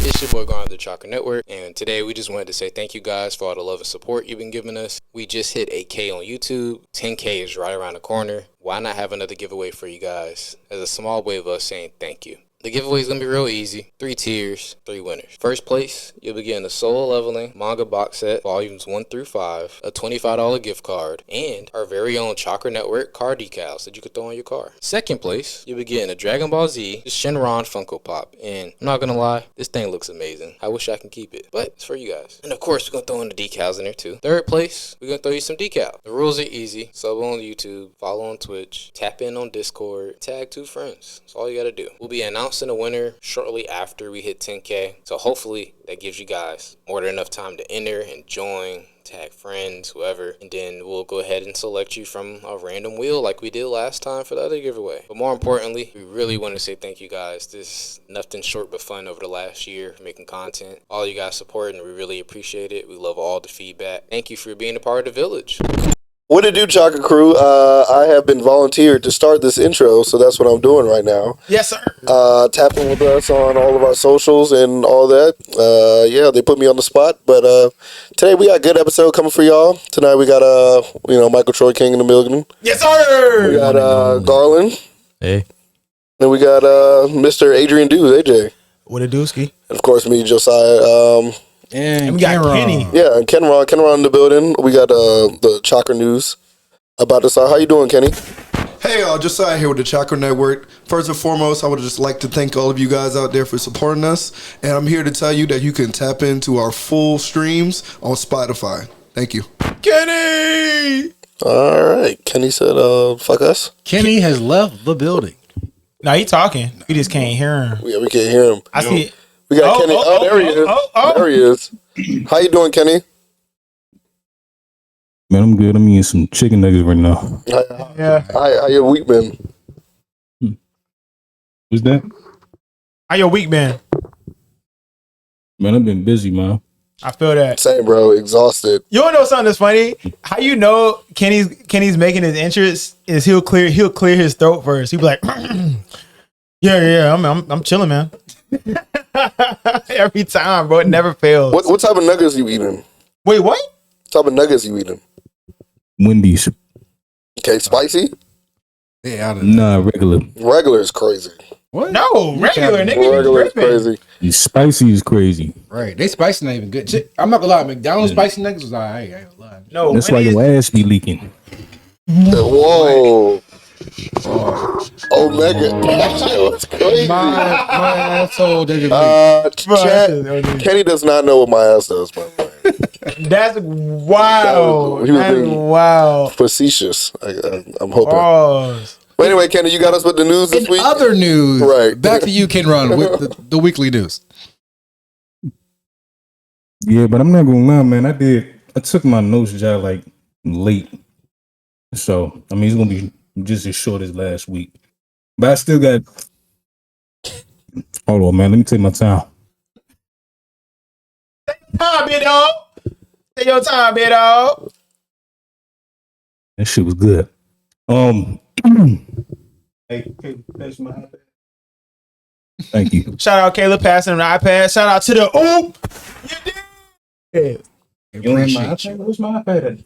It's your boy going on the Chakra Network, and today we just wanted to say thank you guys for all the love and support you've been giving us. We just hit 8K on YouTube. 10K is right around the corner. Why not have another giveaway for you guys as a small way of us saying thank you? The giveaway is going to be real easy. 3 tiers, 3 winners. First place, you'll be getting a Soul Leveling manga box set, volumes 1 through 5, a $25 gift card, and our very own Chakra Network car decals that you could throw on your car. Second place, you'll be getting a Dragon Ball Z Shenron Funko Pop. And I'm not going to lie, this thing looks amazing. I wish I can keep it, but it's for you guys. And of course, we're going to throw in the decals in there too. Third place, we're going to throw you some decals. The rules are easy. Sub on YouTube, follow on Twitch, tap in on Discord, tag 2 friends. That's all you got to do. We'll be announcing a winner shortly after we hit 10K. So hopefully that gives you guys more than enough time to enter and join, tag friends, whoever, and then we'll go ahead and select you from a random wheel like we did last time for the other giveaway. But more importantly, we really want to say thank you guys. This is nothing short but fun over the last year making content. All you guys support, and we really appreciate it. We love all the feedback. Thank you for being a part of the village. What it do, Chakra Crew? I have been volunteered to start this intro, so that's what I'm doing right now. Yes, sir. Tap in with us on all of our socials and all that. Yeah, they put me on the spot, but today we got a good episode coming for y'all. Tonight we got Michael Troy King in the building. Yes, sir. We got Garland. Hey. And we got Mr. Adrian Dews, AJ. What a dooski. And of course me, Josiah. And we got Kenny. Yeah, and Kenron in the building. We got the Chakra News about to start. How you doing, Kenny? Hey, Josiah here with the Chakra Network. First and foremost, I would just like to thank all of you guys out there for supporting us. And I'm here to tell you that you can tap into our full streams on Spotify. Thank you. Kenny! All right. Kenny said, fuck us. Kenny has left the building. No, he talking. We just can't hear him. Yeah, we can't hear him. I see it. We got Kenny. There he is. There he is. How you doing, Kenny? Man, I'm good. I'm eating some chicken nuggets right now. Yeah. How your week been? What's that? How your week been? Man, I've been busy, man. I feel that. Same, bro. Exhausted. You wanna know something that's funny? How you know Kenny's making his entrance is he'll clear his throat first. He'll be like, yeah, I'm chilling, man. Every time, bro. It never fails. What type of nuggets you eating? Wait, what? What type of nuggets you eating? Wendy's. Okay, spicy? Yeah, Nah, regular. Regular is crazy. What? No, regular, nigga. Regular is crazy. Spicy is crazy. Right. They spicy not even good. Shit, I'm not gonna lie. McDonald's spicy nuggets was alright. I ain't gonna lie. No, That's why your ass be leaking. Whoa. Omega. That shit was crazy. My asshole. Kenny does not know what my ass does, by the way. That's wild. He was That's being wild. facetious. I'm hoping. Oh. But anyway, Kenny, you got us with the news this In week? other news, Right. back to you, Kenron, with the weekly news. Yeah, but I'm not gonna lie, man. I took my nose job like late. So, I mean, it's gonna be just as short as last week. But I still got. Hold on, man. Let me take my time. Time, big dog. Take your time, big dog. That shit was good. Hey, that's my. Thank you. Shout out Caleb passing him the iPad. Shout out to the oop. You did. You don't have my iPad? Where's my iPad?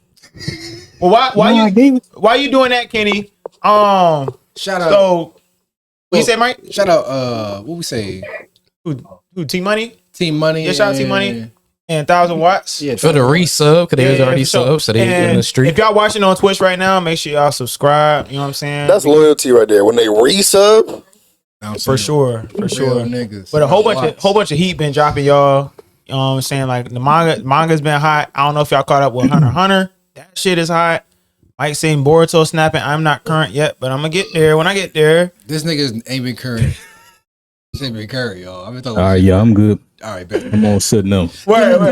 Well, why you doing that, Kenny? Shout out. So what you say, Mike? Shout out. What we say? Who T Money? Team Money. Yeah, shout out T Money. And 1,000 watts. Yeah, For the resub, because they was already so- subbed, so they and in the street. If y'all watching on Twitch right now, make sure y'all subscribe. You know what I'm saying? That's loyalty right there. When they resub, for sure. Niggas. But a whole bunch of heat been dropping, y'all. You know what I'm saying? Like the manga's been hot. I don't know if y'all caught up with Hunter x Hunter. That shit is hot. Mike saying Boruto snapping. I'm not current yet, but I'm gonna get there when I get there. This nigga ain't been current. This ain't been current, y'all. I've been talking. All right, yeah, I'm good. All right, bet. I'm all set now. Word. All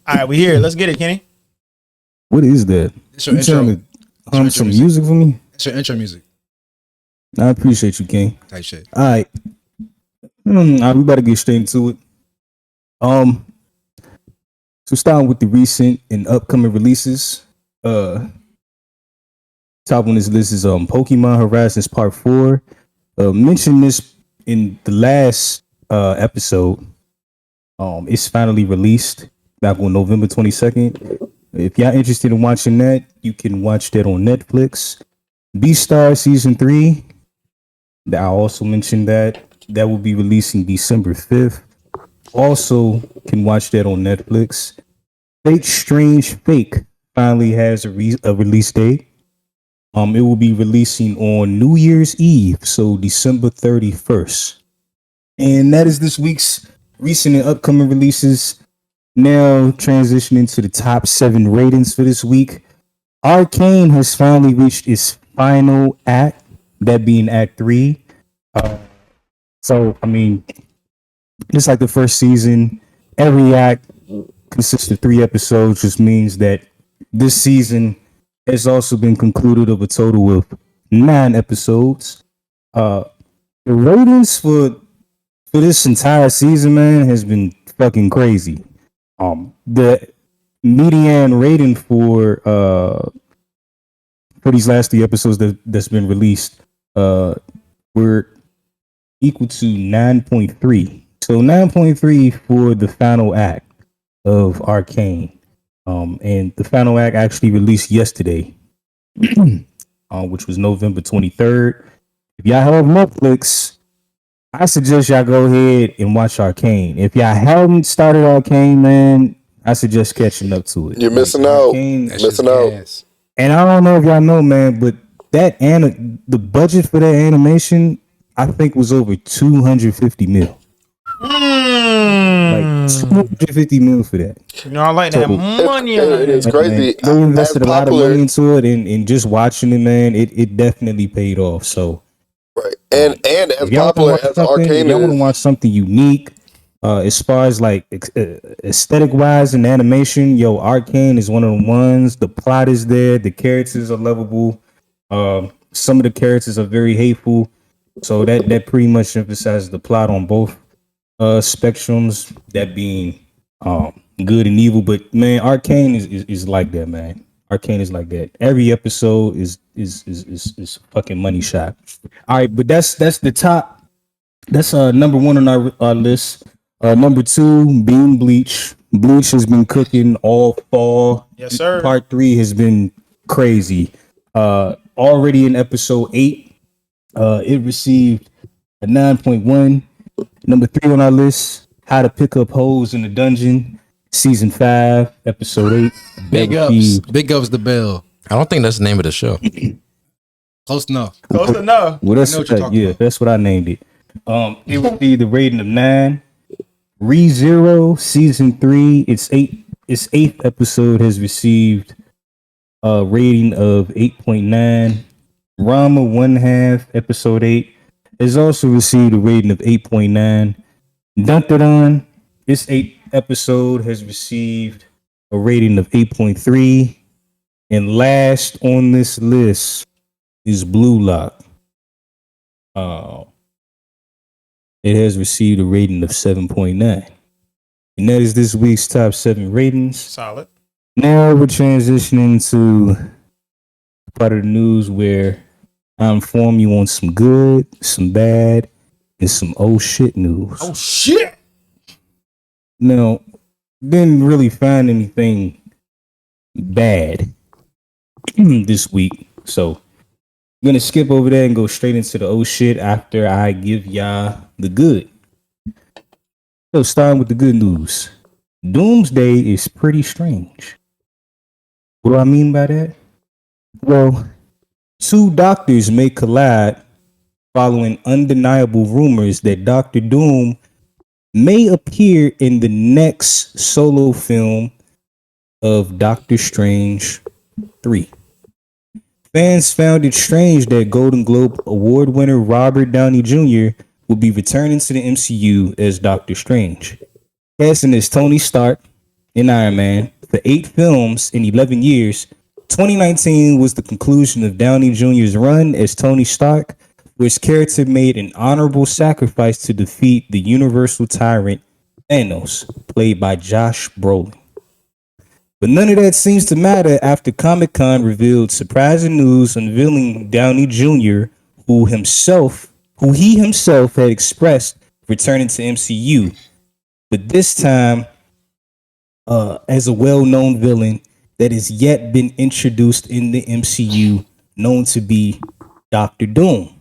right, we here. Let's get it, Kenny. What is that? It's your You intro. trying to hum some music for me? It's your intro music. I appreciate you, King. Type shit. All right. All right, we better get straight into it. So starting with the recent and upcoming releases. Top on this list is Pokemon Horizons Part 4. Mentioned this in the last episode. It's finally released back on November 22nd. If y'all interested in watching that, you can watch that on Netflix. Beastar season 3. I also mentioned that will be releasing December 5th. Also can watch that on Netflix. Fate Strange Fake finally has a release date. It will be releasing on New Year's Eve, so December 31st. And that is this week's recent and upcoming releases. Now transitioning to the top 7 ratings for this week. Arcane has finally reached its final act, that being Act 3. So, I mean, just like the first season, every act consists of 3 episodes, which means that this season has also been concluded of a total of 9 episodes. The ratings for this entire season, man, has been fucking crazy. The median rating for these last 3 episodes that's been released were equal to 9.3. So 9.3 for the final act of Arcane. And the final act actually released yesterday, which was November 23rd. If y'all have Netflix, I suggest y'all go ahead and watch Arcane. If y'all haven't started Arcane, man, I suggest catching up to it. You're missing out. Missing out. Gas. And I don't know if y'all know, man, but the budget for that animation, I think, was over 250 mil. Like 250 mil for that. You know, I like that money. It's crazy. They invested a lot of Popular- money into it, and just watching it, man, it definitely paid off. So, Right. And as if y'all popular want to watch as something, Arcane y'all want to is, watch something unique, as far as like aesthetic wise and animation, yo, Arcane is one of the ones. The plot is there. The characters are lovable. Some of the characters are very hateful. So that pretty much emphasizes the plot on both spectrums, that being good and evil. But man, Arcane is like that, man. Arcane is like that. Every episode is fucking money shot. All right, but that's the top. That's number 1 on our list. Number 2 being Bleach. Bleach has been cooking all fall. Yes, sir. Part 3 has been crazy. Already in episode 8, it received a 9.1. Number 3 on our list, How to Pick Up Hoes in the Dungeon, season 5, episode 8. Big ups. Big ups the bell. I don't think that's the name of the show. Close enough. Close enough. Well, that's I know what you're talking about. that's what I named it. It would be the rating of 9. ReZero season 3, its 8th episode has received a rating of 8.9. Rama 1/2 episode 8 has also received a rating of 8.9. Dantadan, its 8th episode has received a rating of 8.3. And last on this list is Blue Lock. It has received a rating of 7.9. And that is this week's top 7 ratings. Solid. Now we're transitioning to part of the news where I inform you on some good, some bad, and some oh shit news. Oh shit. Now, didn't really find anything bad this week. So I'm gonna skip over that and go straight into the oh shit after I give y'all the good. So starting with the good news. Doomsday is pretty strange. What do I mean by that? Well, 2 doctors may collide following undeniable rumors that Dr. Doom may appear in the next solo film of Doctor Strange 3. Fans found it strange that Golden Globe Award winner Robert Downey Jr. will be returning to the MCU as Doctor Strange. Casting as Tony Stark in Iron Man for 8 films in 11 years, 2019 was the conclusion of Downey Jr.'s run as Tony Stark, where his character made an honorable sacrifice to defeat the Universal Tyrant Thanos, played by Josh Brolin. But none of that seems to matter after Comic-Con revealed surprising news unveiling Downey Jr., who he himself had expressed returning to MCU, but this time as a well-known villain that has yet been introduced in the MCU, known to be Doctor Doom.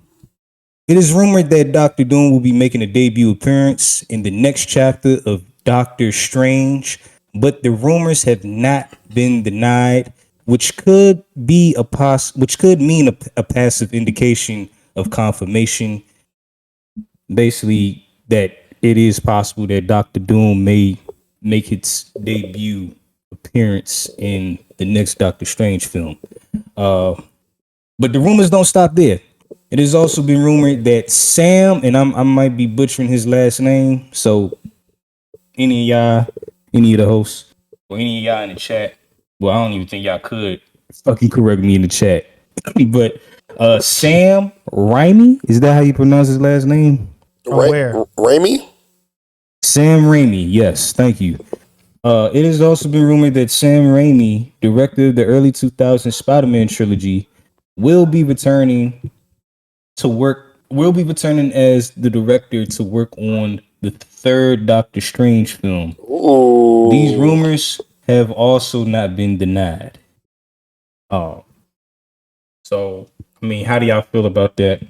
It is rumored that Doctor Doom will be making a debut appearance in the next chapter of Doctor Strange, but the rumors have not been denied, which could be which could mean a passive indication of confirmation. Basically, that it is possible that Doctor Doom may make its debut appearance in the next Doctor Strange film. But the rumors don't stop there. It has also been rumored that Sam, and I might be butchering his last name, so any of the hosts, or any of y'all in the chat, well, I don't even think y'all could fucking correct me in the chat. But Sam Raimi, is that how you pronounce his last name? Where? Raimi? Sam Raimi, yes, thank you. It has also been rumored that Sam Raimi, director of the early 2000s Spider-Man trilogy, will be returning as the director to work on the third Doctor Strange film. Ooh. These rumors have also not been denied. So I mean, how do y'all feel about that?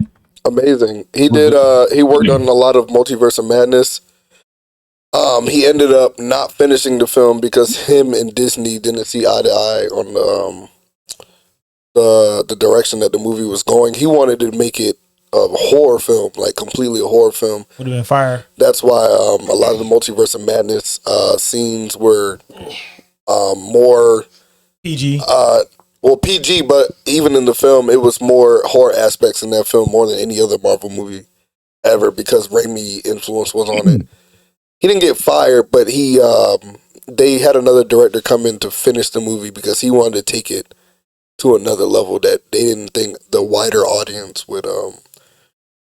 Amazing. He did. He worked on a lot of Multiverse of Madness. He ended up not finishing the film because him and Disney didn't see eye to eye on the direction that the movie was going. He wanted to make it a horror film, like completely a horror film. Would have been fire. That's why a lot of the Multiverse of Madness scenes were more PG. Well, PG, but even in the film, it was more horror aspects in that film more than any other Marvel movie ever because Raimi influence was on it. He didn't get fired, but they had another director come in to finish the movie because he wanted to take it to another level that they didn't think the wider audience would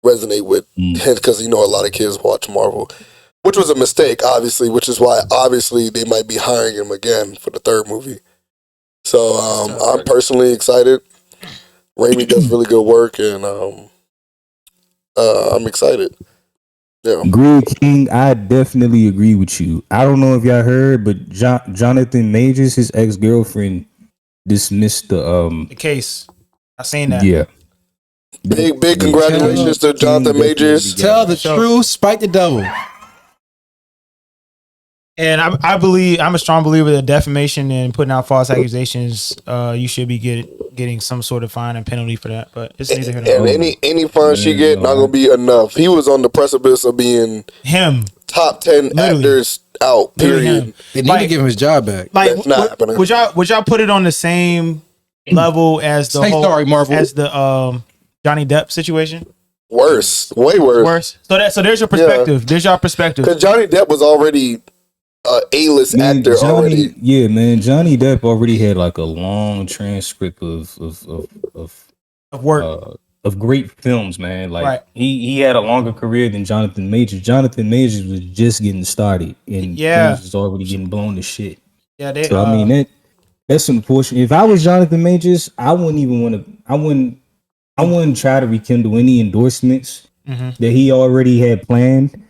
resonate with because, a lot of kids watch Marvel, which was a mistake, obviously, which is why, obviously, they might be hiring him again for the third movie. So I'm personally excited. Raimi does really good work, and I'm excited. Yeah. Greg King, I definitely agree with you. I don't know if y'all heard, but Johnathan Majors, his ex-girlfriend, dismissed the case. I seen that. Yeah. Big congratulations to Johnathan Majors. Tell the truth, spite the devil. And I believe, I'm a strong believer that defamation and putting out false accusations, you should be getting some sort of fine and penalty for that. But it's neither here nor there. And any fine she get, not gonna be enough. He was on the precipice of being top 10 actors out. Period. They need to give him his job back. Like, that's not happening. Would y'all put it on the same level as the Marvel. as the Johnny Depp situation? Worse, way worse. So there's your perspective. There's your perspective. Because Johnny Depp was already A-list actor already. Yeah, man. Johnny Depp already had like a long transcript of work of great films, man. Like right. he had a longer career than Johnathan Majors. Johnathan Majors was just getting started, and things was already getting blown to shit. Yeah, so I mean that's unfortunate. If I was Johnathan Majors, I wouldn't try to rekindle any endorsements that he already had planned.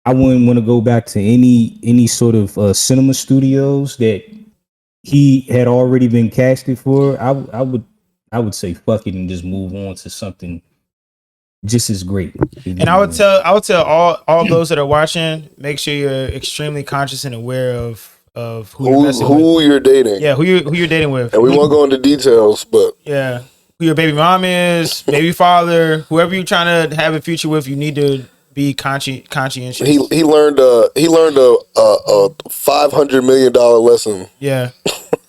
I wouldn't want to go back to any sort of cinema studios that he had already been casted for. I would say fuck it and just move on to something just as great. And I would tell all those that are watching, make sure you're extremely conscious and aware of who you're dating. Yeah, who you're dating with. And we won't go into details, but yeah, who your baby mom is, baby father, whoever you're trying to have a future with, you need to be conscientious. He learned a $500 million lesson. Yeah.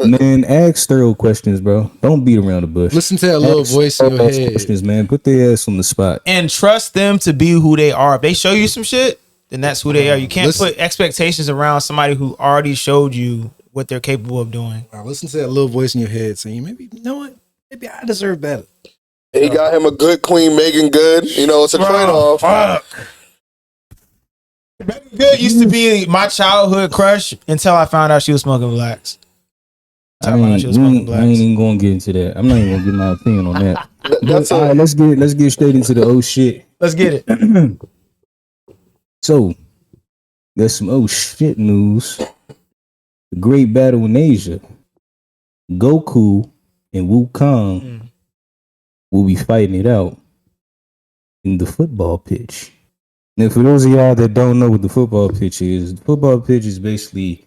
Man, ask thorough questions, bro. Don't beat around the bush. Listen to that little voice in your head. Questions, man. Put their ass on the spot. And trust them to be who they are. If they show you some shit, then that's who they are. You can't put expectations around somebody who already showed you what they're capable of doing. Wow, listen to that little voice in your head saying, maybe, you know what? Maybe I deserve better. He got him a good queen, Megan Good. It's a trade-off. Megan Good used to be my childhood crush until I found out she was smoking blacks. I ain't even gonna get into that. I'm not even gonna get my opinion on that. All right, let's get straight into the old shit. Let's get it. So, there's some oh shit news. The great battle in Asia. Goku and Wukong will be fighting it out in the football pitch. Now, for those of y'all that don't know what the football pitch is, the football pitch is basically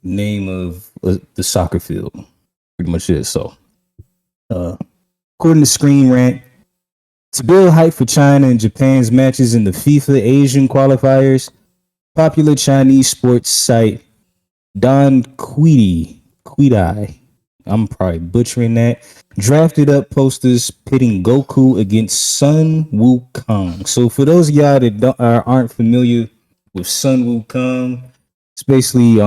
the name of the soccer field. Pretty much it. So, according to Screen Rant, to build hype for China and Japan's matches in the FIFA Asian qualifiers, popular Chinese sports site Don Quidai, I'm probably butchering that, drafted up posters pitting Goku against Sun Wukong. So for those of y'all that aren't familiar with Sun Wukong, it's basically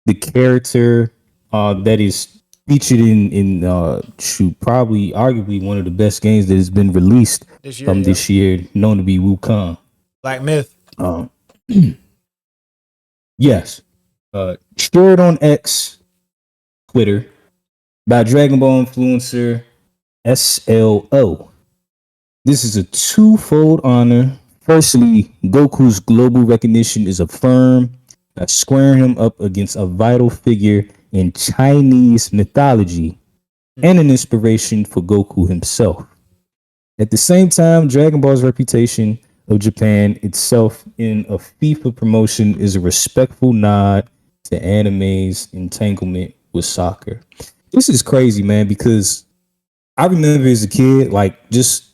the character that is featured in probably arguably one of the best games that has been released this year, known to be Wukong. Black Myth. Yes. Shared on X, Twitter, by Dragon Ball influencer SLO. This is a twofold honor. Firstly, Goku's global recognition is affirmed by squaring him up against a vital figure in Chinese mythology and an inspiration for Goku himself. At the same time, Dragon Ball's reputation of Japan itself in a FIFA promotion is a respectful nod to anime's entanglement with soccer. This is crazy, man, because I remember as a kid, just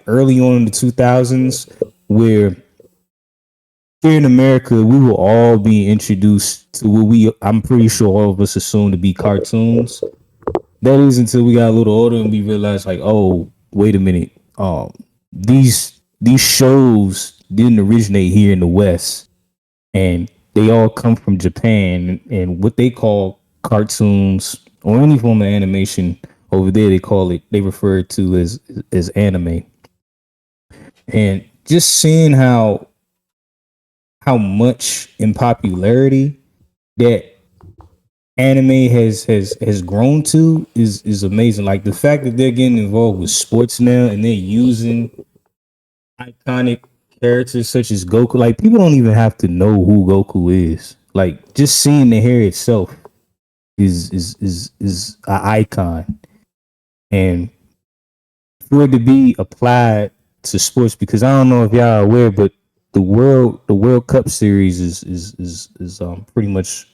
early on in the 2000s, where here in America, we will all be introduced to what I'm pretty sure all of us assume to be cartoons. That is until we got a little older and we realized, oh, wait a minute. These shows didn't originate here in the West, and they all come from Japan, and what they call cartoons or any form of animation over there, they refer to as anime. And just seeing how much in popularity that anime has grown to is amazing. Like the fact that they're getting involved with sports now and they're using iconic characters such as Goku. Like people don't even have to know who Goku is. Like just seeing the hair itself is an icon, and for it to be applied to sports, because I don't know if y'all are aware, but the World Cup series is pretty much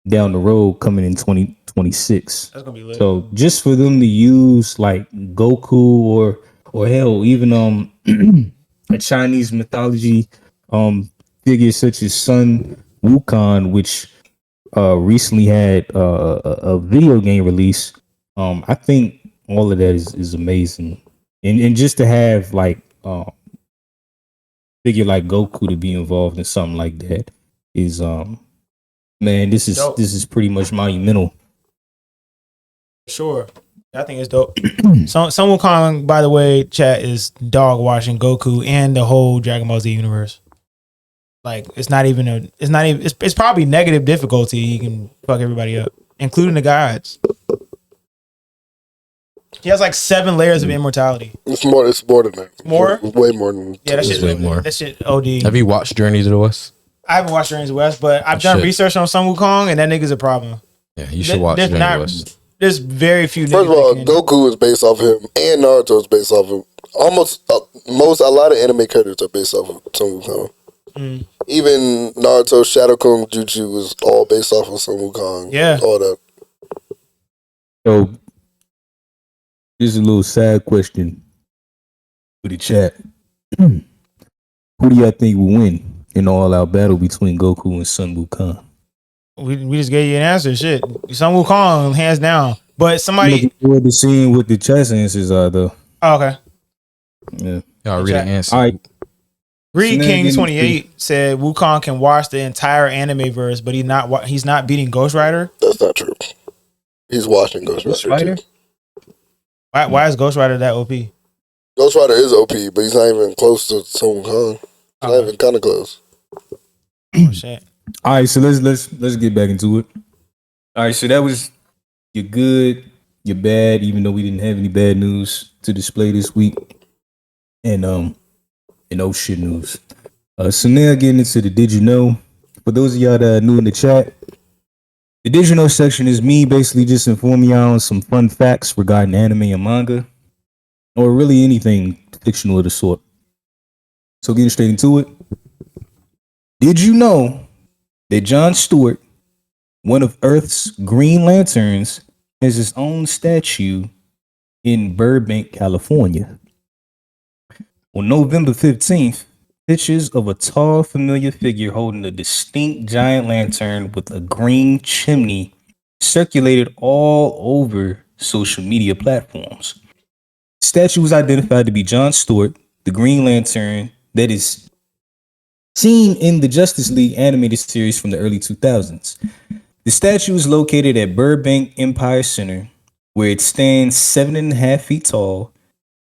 down the road, coming in 2026. That's gonna be lit. So just for them to use like Goku or hell, even a Chinese mythology figure such as Sun Wukong, which recently had a video game release. I think all of that is amazing, and just to have like figure like Goku to be involved in something like that is man, this is pretty much monumental. Sure. I think it's dope. Sun Wukong, by the way, chat, is dog washing Goku and the whole Dragon Ball Z universe. Like it's probably negative difficulty. He can fuck everybody up, including the gods. He has like 7 layers of immortality. It's more than that. More? Way more than that shit. Way more. That shit OD. Have you watched Journey to the West? I haven't watched Journey to the West, but I've done research on Sun Wukong, and that nigga's a problem. Yeah, you should watch Journey to the West. There's very few. First of all, Goku is based off him, and Naruto is based off him. Almost a lot of anime characters are based off of Sun Wukong. Even Naruto, Shadow Clone Jutsu was all based off of Sun Wukong. Yeah, all that. So, this is a little sad question for the chat. Who do y'all think will win in all-out battle between Goku and Sun Wukong? We just gave you an answer. Shit, Sun Wukong, hands down. But somebody I'm looking forward to seeing what the chess answers are, though. Oh, okay. Yeah, y'all read the answer. All right. Reed King 28 said Wukong can watch the entire anime verse, but he's not beating Ghost Rider. That's not true. He's watching Ghost Rider. Why is Ghost Rider that OP? Ghost Rider is OP, but he's not even close to Sun Wukong. He's not even kind of close. Oh shit! All right, so let's get back into it. All right, so that was your good, your bad, even though we didn't have any bad news to display this week, and no shit news. So now getting into the Did You Know? For those of y'all that are new in the chat, the Did You Know section is me basically just informing y'all on some fun facts regarding anime and manga, or really anything fictional of the sort. So getting straight into it. Did you know that Jon Stewart, one of Earth's Green Lanterns, has his own statue in Burbank, California? On November 15th, pictures of a tall, familiar figure holding a distinct giant lantern with a green chimney circulated all over social media platforms. The statue was identified to be Jon Stewart, the Green Lantern that is seen in the Justice League animated series from the early 2000s. The statue is located at Burbank Empire Center, where it stands 7.5 feet tall,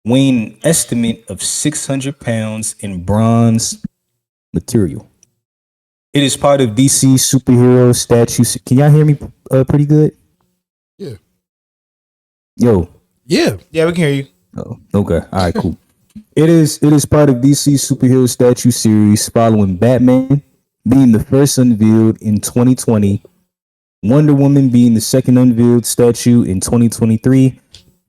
weighing an estimate of 600 pounds in bronze material. It is part of DC superhero statues. Can y'all hear me pretty good? Yeah. Yo. Yeah. Yeah, we can hear you. Oh, okay. All right, cool. It is part of DC superhero statue series following Batman being the first unveiled in 2020, Wonder Woman being the second unveiled statue in 2023,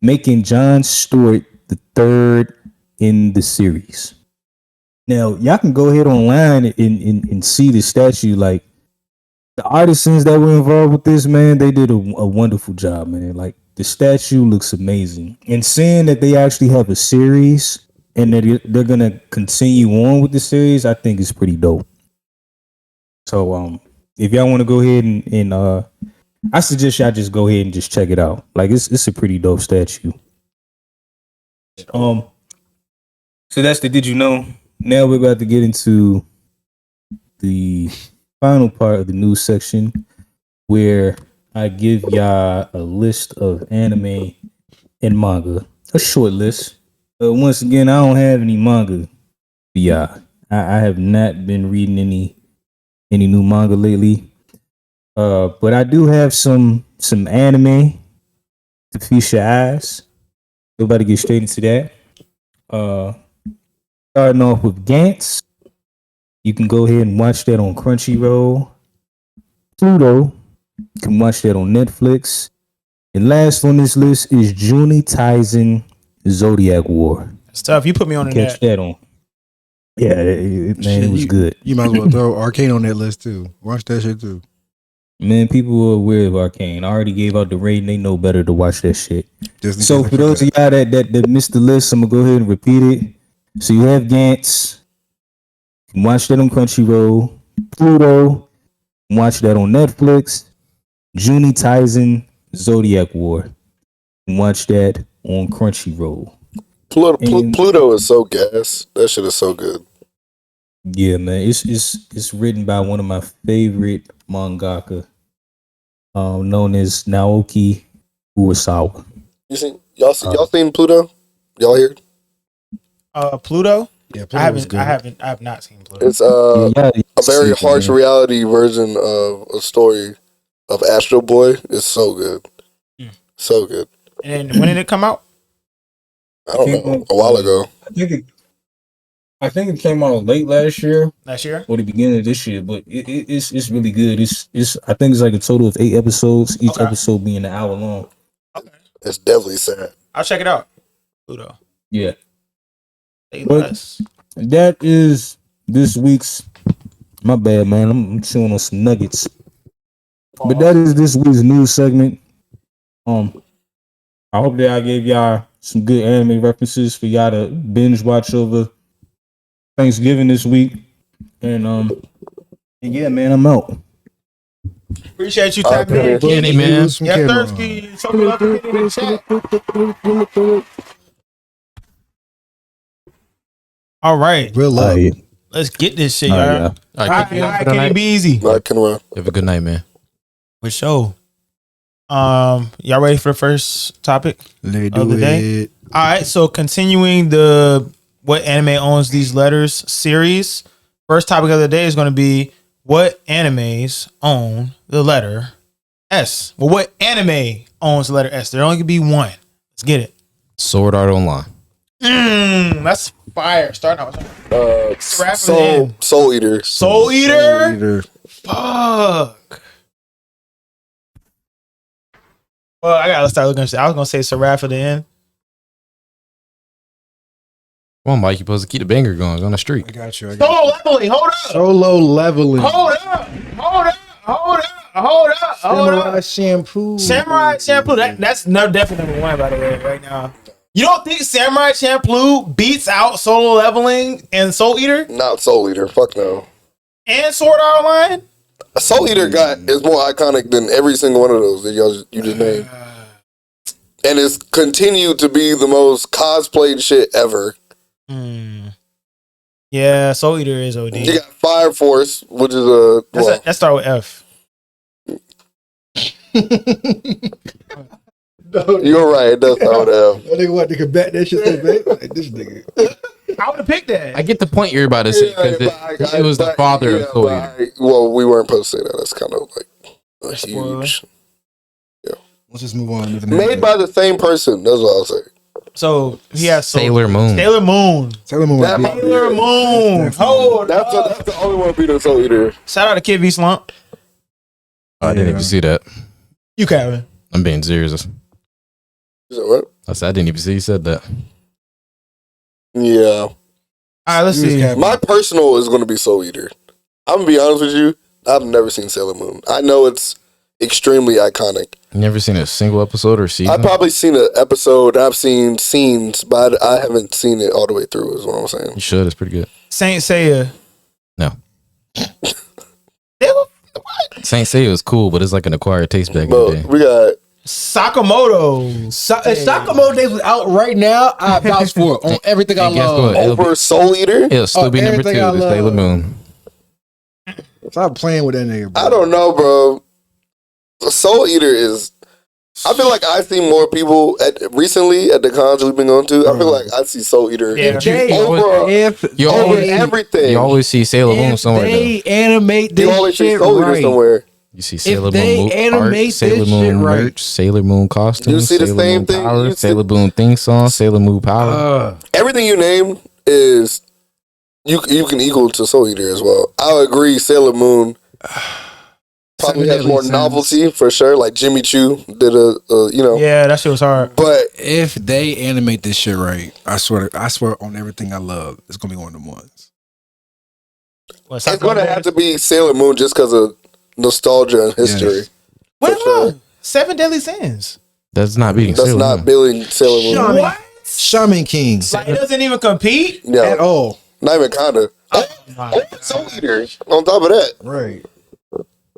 making Jon Stewart the third in the series. Now, y'all can go ahead online and see the statue. Like, the artisans that were involved with this, man, they did a wonderful job, man. Like, the statue looks amazing. And seeing that they actually have a series and that they're going to continue on with the series, I think is pretty dope. So, if y'all want to go ahead and I suggest y'all just go ahead and just check it out. Like, it's a pretty dope statue. So that's the Did You Know? Now we're about to get into the final part of the news section where I give y'all a list of anime and manga. A short list. Once again, I don't have any manga. Yeah, I have not been reading any new manga lately. But I do have some anime to feast your eyes. We're about to get straight into that. Starting off with Gantz. You can go ahead and watch that on Crunchyroll. Pluto, you can watch that on Netflix. And last on this list is Johnathan Zodiac War. It's tough. You put me on the Catch net. that on. Yeah, man, it was good. You might as well throw Arcane on that list too. Watch that shit too. Man, people are aware of Arcane. I already gave out the rating. They know better to watch that shit. So for those of y'all that missed the list, I'm gonna go ahead and repeat it. So you have Gantz. You can watch that on Crunchyroll. Pluto. Watch that on Netflix. Johnathan Zodiac War. Watch that on Crunchyroll. Pluto is so gas. That shit is so good. Yeah, man. It's written by one of my favorite mangaka, known as Naoki Urasawa. Y'all seen Pluto? Y'all here? Pluto? Yeah, I have not seen Pluto. It's a very harsh reality version of a story of Astro Boy. It's so good. So good. And when did it come out? I don't know. A while ago. I think it came out late last year. Last year? Or the beginning of this year, but it's really good. It's I think it's like a total of 8 episodes, each episode being an hour long. Okay. It's definitely sad. I'll check it out. Pluto. Yeah. But that is this week's. My bad, man. I'm chewing on some nuggets. But that is this week's news segment. I hope that I gave y'all some good anime references for y'all to binge watch over Thanksgiving this week. And yeah, man, I'm out. Appreciate you tapping in, Kenny, man. Yeah, Thursky. So love to Kenny in the chat. All right. Real love. Let's get this shit, y'all. All right, Kenny, be easy. Have a good night, man. For sure. Y'all ready for the first topic of the day? All right, so continuing the What Anime Owns These Letters series, first topic of the day is going to be what animes own the letter S. Well, what anime owns the letter S? There only can be one. Let's get it. Sword Art Online. That's fire. Starting out with Soul Eater. Soul Eater. Fuck. Well, I gotta start looking. I was gonna say Seraph at the end. Come on, Mike. You're supposed to keep the banger going on the street. I got you. Solo leveling. Hold up. Solo leveling. Hold up. Samurai shampoo. Samurai Shampoo. That's definitely number one, by the way, right now. You don't think Samurai Shampoo beats out Solo Leveling and Soul Eater Not Soul Eater. Fuck no. and Sword Art Online? Soul Eater is more iconic than every single one of those that you just named. And it's continued to be the most cosplayed shit ever. Yeah, Soul Eater is OD. You got Fire Force, which is Let's start with F. You're right. It does start with F. That nigga what? They could bet that shit so big. Like this nigga. I would have picked that. I get the point you're about to say because it was the father of Soul Eater. Well, we weren't supposed to say that. That's kind of like a huge. Let's just move on. To the Made by the same person. That's what I'll say. So he has Sailor Moon. Sailor Moon. Sailor Moon. Sailor Moon. Hold That's the only one beating Soul Eater. Shout out to Kid V Slump. I didn't even see that. You Kevin. I'm being serious. You said what? I said I didn't even see you said that. Yeah. All right, let's see. My personal is going to be Soul Eater. I'm going to be honest with you. I've never seen Sailor Moon. I know it's extremely iconic. Never seen a single episode or season? I've probably seen an episode. I've seen scenes, but I haven't seen it all the way through, is what I'm saying. You should. It's pretty good. Saint Seiya. No. Saint Seiya was cool, but it's like an acquired taste back in the day. We got Sakamoto. If Sakamoto Days was out right now, I vouch for it on everything I And guess love. what? over Soul Eater. It'll still be number 2 everything I to Sailor love. Moon. Stop playing with that nigga, bro. I don't know, bro. Soul Eater is. I feel like I see more people recently at the cons we've been going to. I feel like I see Soul Eater Yeah. over everything. You always see Sailor Moon somewhere. They Though. animate You this always see shit Soul Eater right. somewhere. You see Sailor they Moon art, animate Sailor this Moon shit right. merch, Sailor Moon costumes, You see the Sailor same Moon thing? power, You see- Sailor Moon theme song, Sailor Moon power. Everything you name is you can equal to Soul Eater as well. I'll agree. Sailor Moon probably has more novelty for sure. Like Jimmy Choo did Yeah, that shit was hard. But If they animate this shit right, I swear on everything I love, it's gonna be one of them ones. What, it's going to have to be Sailor Moon just because of nostalgia and history. Yes. What for sure. about Seven Deadly Sins? That's not beating That's Sailor not Moon. billing Sailor Moon. Shaman, What? Shaman King Like, it doesn't even compete? Yeah, at all. not even kinda. My Soul Eater. On top of that, Right.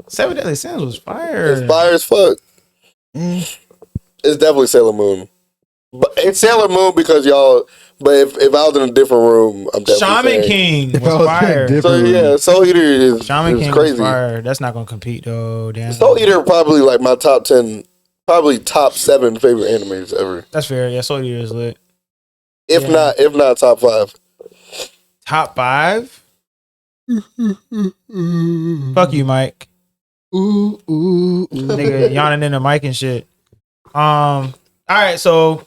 Seven Deadly Sins was fire. it's fire as fuck. It's definitely Sailor Moon. But it's Sailor Moon because y'all. But if I was in a different room, I'm definitely Shaman saying. King If I was was fire. different- So yeah, Soul Eater is Shaman King crazy. was fire. That's not gonna compete though. Damn. Soul Eater probably like my top 10, probably top 7 favorite animes ever. That's fair. Yeah, Soul Eater is lit. If Yeah. not top 5. Top 5? Fuck you, Mike. Nigga yawning in the mic and shit. All right, so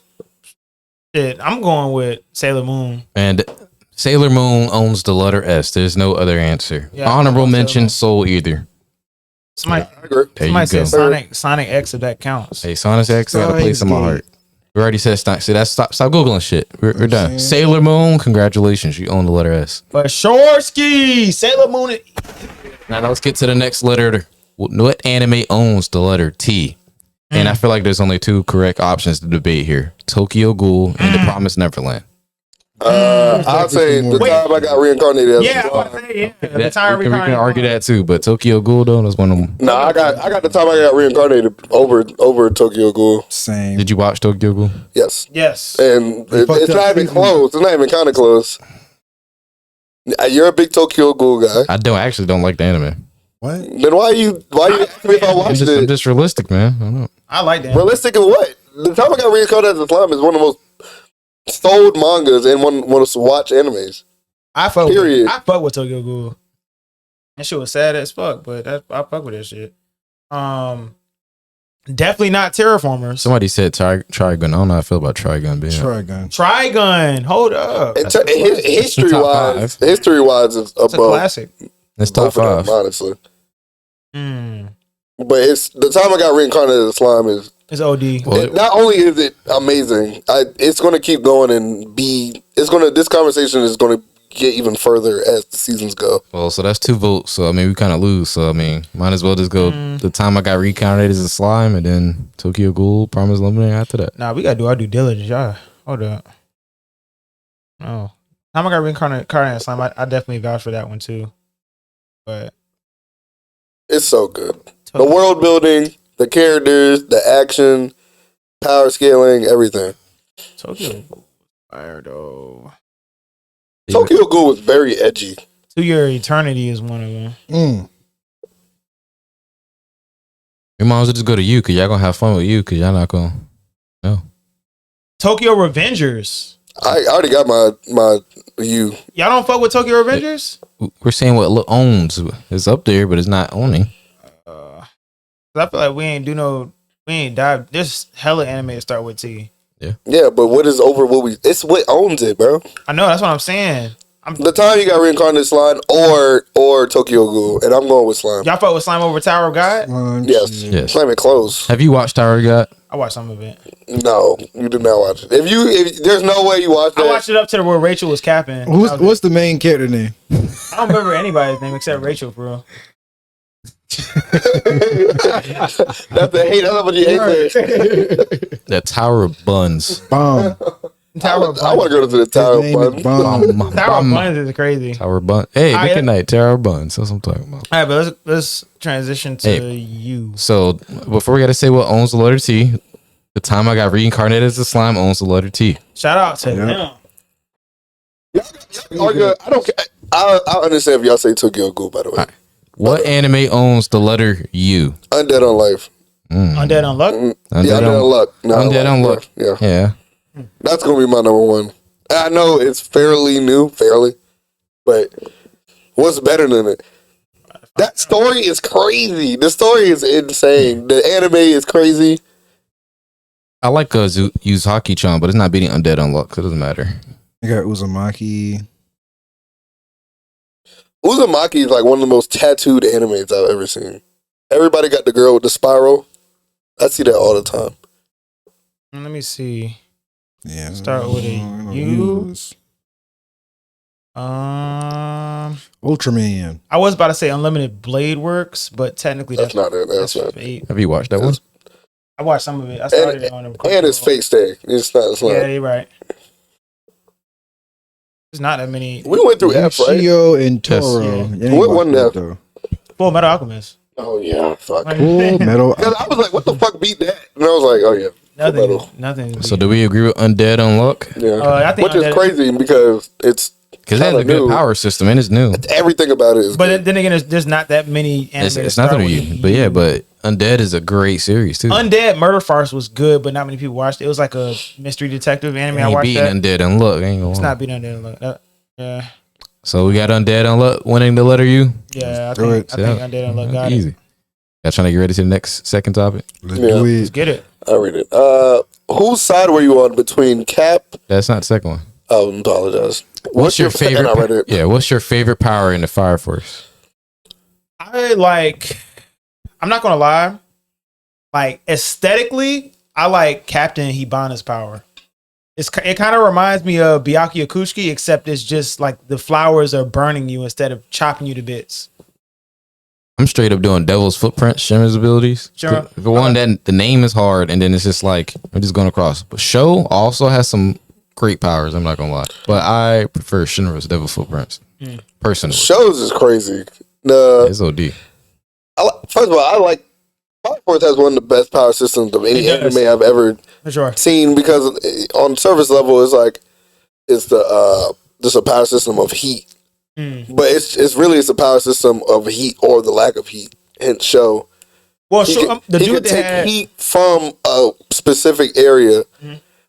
shit, I'm going with Sailor Moon. And Sailor Moon owns the letter S. There's no other answer. Yeah, Honorable Sailor mention, Moon. Soul Eater. Somebody, I agree. There somebody you go. said Sonic X if that counts. Hey, Sonic X got a place in my heart. We already said stop. See, that's stop Googling shit. We're done. Sailor Moon, congratulations. You own the letter S. But Shorsky, Sailor Moon. Now let's get to the next letter. What anime owns the letter T? And I feel like there's only 2 correct options to debate here: Tokyo Ghoul and The Promised Neverland. I'll say the time I got reincarnated. Yeah, I was about to say, yeah. The time we can argue that too, but Tokyo Ghoul though, that's one of them. No, I got the time I got reincarnated over Tokyo Ghoul. Same. Did you watch Tokyo Ghoul? Yes. Yes. And it's fucked not up even season. close. It's not even kind of close. You're a big Tokyo Ghoul guy. I actually don't like the anime. What? Then why you asking me if I I'm watched just, it? I'm just realistic, man. I don't know. I like that. Realistic in what? The time I got reincarnated as a slime is one of the most sold mangas and one of the watch animes. I fuck Period. with Tokyo Ghoul. That shit was sad as fuck, but I fuck with that shit. Definitely not terraformers. Somebody said Trigun. I don't know how I feel about Trigun being. Trigun. Hold up. History wise, it's It's a above. classic. It's top both of them, 5. honestly. Mm. But it's the time I got reincarnated as slime is. It's OD. Well, Not only is it amazing, it's going to keep going and be. It's going to. This conversation is going to get even further as the seasons go. Well, so that's 2 votes. So I mean, we kind of lose. So I mean, might as well just go. The time I got reincarnated as a slime, and then Tokyo Ghoul, Promise Lemonade after that. Nah, we gotta do our due diligence, y'all. Hold up. Oh, time I got reincarnated as slime. I definitely vouch for that one too. But It's so good. The world building, the characters, the action, power scaling, everything. Tokyo Fire though. Tokyo Ghoul was very edgy. To Your Eternity is one of them. You might as well just go to you, because y'all gonna have fun with you, because y'all not gonna. No. Tokyo Revengers. I already got my you. Y'all don't fuck with Tokyo Revengers? We're saying what owns. It's up there, but it's not owning. I feel like we ain't dive. There's hella anime to start with T. Yeah, but what is over what we? It's what owns it, bro. I know, that's what I'm saying. The time you got reincarnated slime or Tokyo Ghoul, and I'm going with slime. Y'all fuck with Slime over Tower of God? Yes. Slime it close. Have you watched Tower of God? I watched some of it. No, you did not watch it. If there's no way you watched that. I watched it up to where Rachel was capping. What's the main character name? I don't remember anybody's name except Rachel, bro. That's the hate. That's what you hate. The Tower of Buns. Bomb. I want to go to the Tower of Buns. Tower of Buns is crazy. Tower of Buns. Hey, good night, Tower of Buns. That's what I'm talking about. All right, but let's transition to you. So before we got to say what owns the letter T, the time I got reincarnated as a slime owns the letter T. Shout out to them. I don't care. I understand if y'all say Tokyo Ghoul, by the way. Right. What anime owns the letter U? Undead Unlife. Undead Unluck? Undead Unluck. Undead Unluck. Yeah. That's going to be my number one. I know it's fairly new, but what's better than it? That story is crazy. The story is insane. The anime is crazy. I like Yuzaki-chan, but it's not beating Undead Unluck, so it doesn't matter. I got Uzumaki. Uzumaki is like one of the most tattooed animes I've ever seen. Everybody got the girl with the spiral. I see that all the time. Let me see. Yeah. Start with a U. Ultraman. I was about to say Unlimited Blade Works, but technically that's not it. That's not Fate. Have you watched that one? I watched some of it. I started it on the and it's Fate Stay. It's not. Yeah, you're right. There's not that many. We went through F, right? Shio and Toro. Yeah. What one now? Full Metal Alchemist. Oh yeah, fuck. Full Metal. Because I was like, what the fuck beat that? And I was like, oh yeah. Nothing. So do we agree with Undead Unluck? Yeah. I think which is crazy because it's because it has a good power system and it's new. Everything about it is but good. then again, there's not that many animes. It's nothing to you. But yeah, but Undead is a great series too. Undead Murder Farce was good, but not many people watched it. It was like a mystery detective anime. I watched beating that. Undead Unluck. Ain't gonna It's lie. not beating Undead Unluck. Yeah. So we got Undead Unluck winning the letter U. Yeah, I think Undead Unluck got easy. Y'all trying to get ready to the next second topic? Let's do it. Let's get it. I read it. Whose side were you on between Cap? That's not the second one. Oh, I apologize. What's your favorite? I read it. Yeah, what's your favorite power in the Fire Force? I'm not gonna lie. Like aesthetically, I like Captain Hibana's power. It kind of reminds me of Byakuya Kushiki, except it's just like the flowers are burning you instead of chopping you to bits. I'm straight up doing Devil's Footprint, Shimmer's abilities. Sure. The one that the name is hard, and then it's just like I'm just going across. But Sho also has some great powers. I'm not gonna lie, but I prefer Shinra's Devil's Footprints personally. Shows is crazy. It's OD. First of all, I like Fire Force has one of the best power systems of any anime I've ever seen because on the surface level, it's like it's just a power system of heat. But it's really a power system of heat or the lack of heat. Hence, Show. Well, he the can dude that take had heat from a specific area.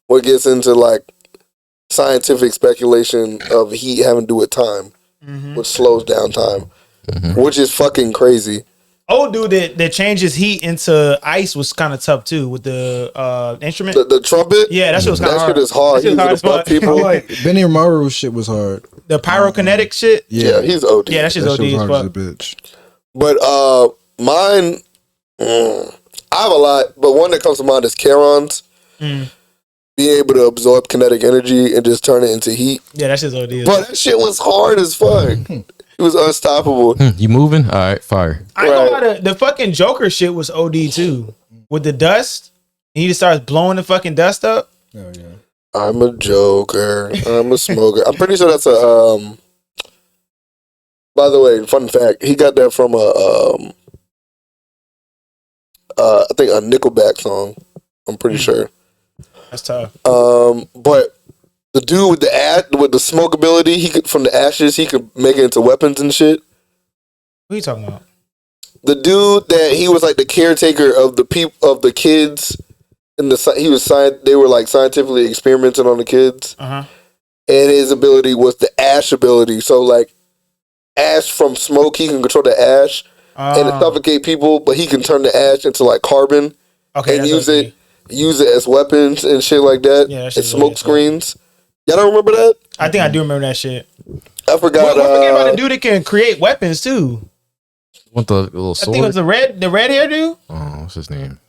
What gets into like scientific speculation of heat having to do with time, which slows down time, which is fucking crazy. old dude that changes heat into ice was kind of tough too with the instrument. The trumpet. Yeah, that shit was kind of That hard. shit is hard. That shit was hard as fuck. People. Like Benny Maru's shit was hard. The pyrokinetic shit. Yeah, he's OD. Yeah, that shit's OD was as hard fuck. as a bitch. But mine, I have a lot, but one that comes to mind is Charon's. Being able to absorb kinetic energy and just turn it into heat. Yeah, that shit's OD. But that shit was hard as fuck. It was unstoppable. You moving? All right, fire. I ain't gonna lie, the fucking Joker shit was OD too. With the dust, and he just starts blowing the fucking dust up. Oh yeah. I'm a joker. I'm a smoker. I'm pretty sure that's a by the way, fun fact, he got that from I think a Nickelback song. I'm pretty sure. That's tough. But the dude with the smoke ability, he could from the ashes, he could make it into weapons and shit. What are you talking about? The dude that he was like the caretaker of the kids, and they were like scientifically experimenting on the kids, and his ability was the ash ability. So like ash from smoke, he can control the ash and it suffocate people, but he can turn the ash into like carbon and use it as weapons and shit like that. Yeah, that and shit's smoke weird, screens. Y'all don't remember that? I think I do remember that shit. I forgot. We're forgetting about the dude that can create weapons too. Want the little sword? I think it was the red hair dude. Oh, what's his name?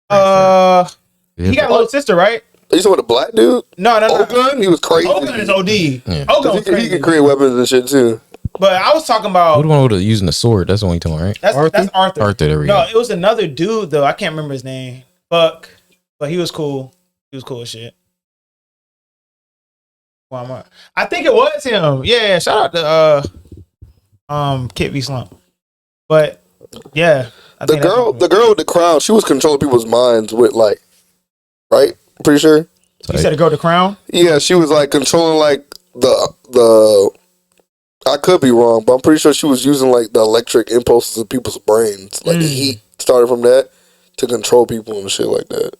He got a little sister, right? Are you talking about the black dude? No. Ogun? He was crazy. Ogun is OD. Yeah. Ogun was crazy. He can create weapons and shit too. But I was talking about Who the one with using the sword? That's the one you talking about, right? that's Arthur. Arthur, there we No, go. it was another dude though. I can't remember his name. Fuck. But he was cool. He was cool as shit. I think it was him. Yeah, shout out to Kit V Slump. But yeah. I The think girl with the crown, she was controlling people's minds with like, right? Pretty sure. You said the girl with the crown? Yeah, she was like controlling like the. I could be wrong, but I'm pretty sure she was using like the electric impulses of people's brains. Like the heat started from that to control people and shit like that.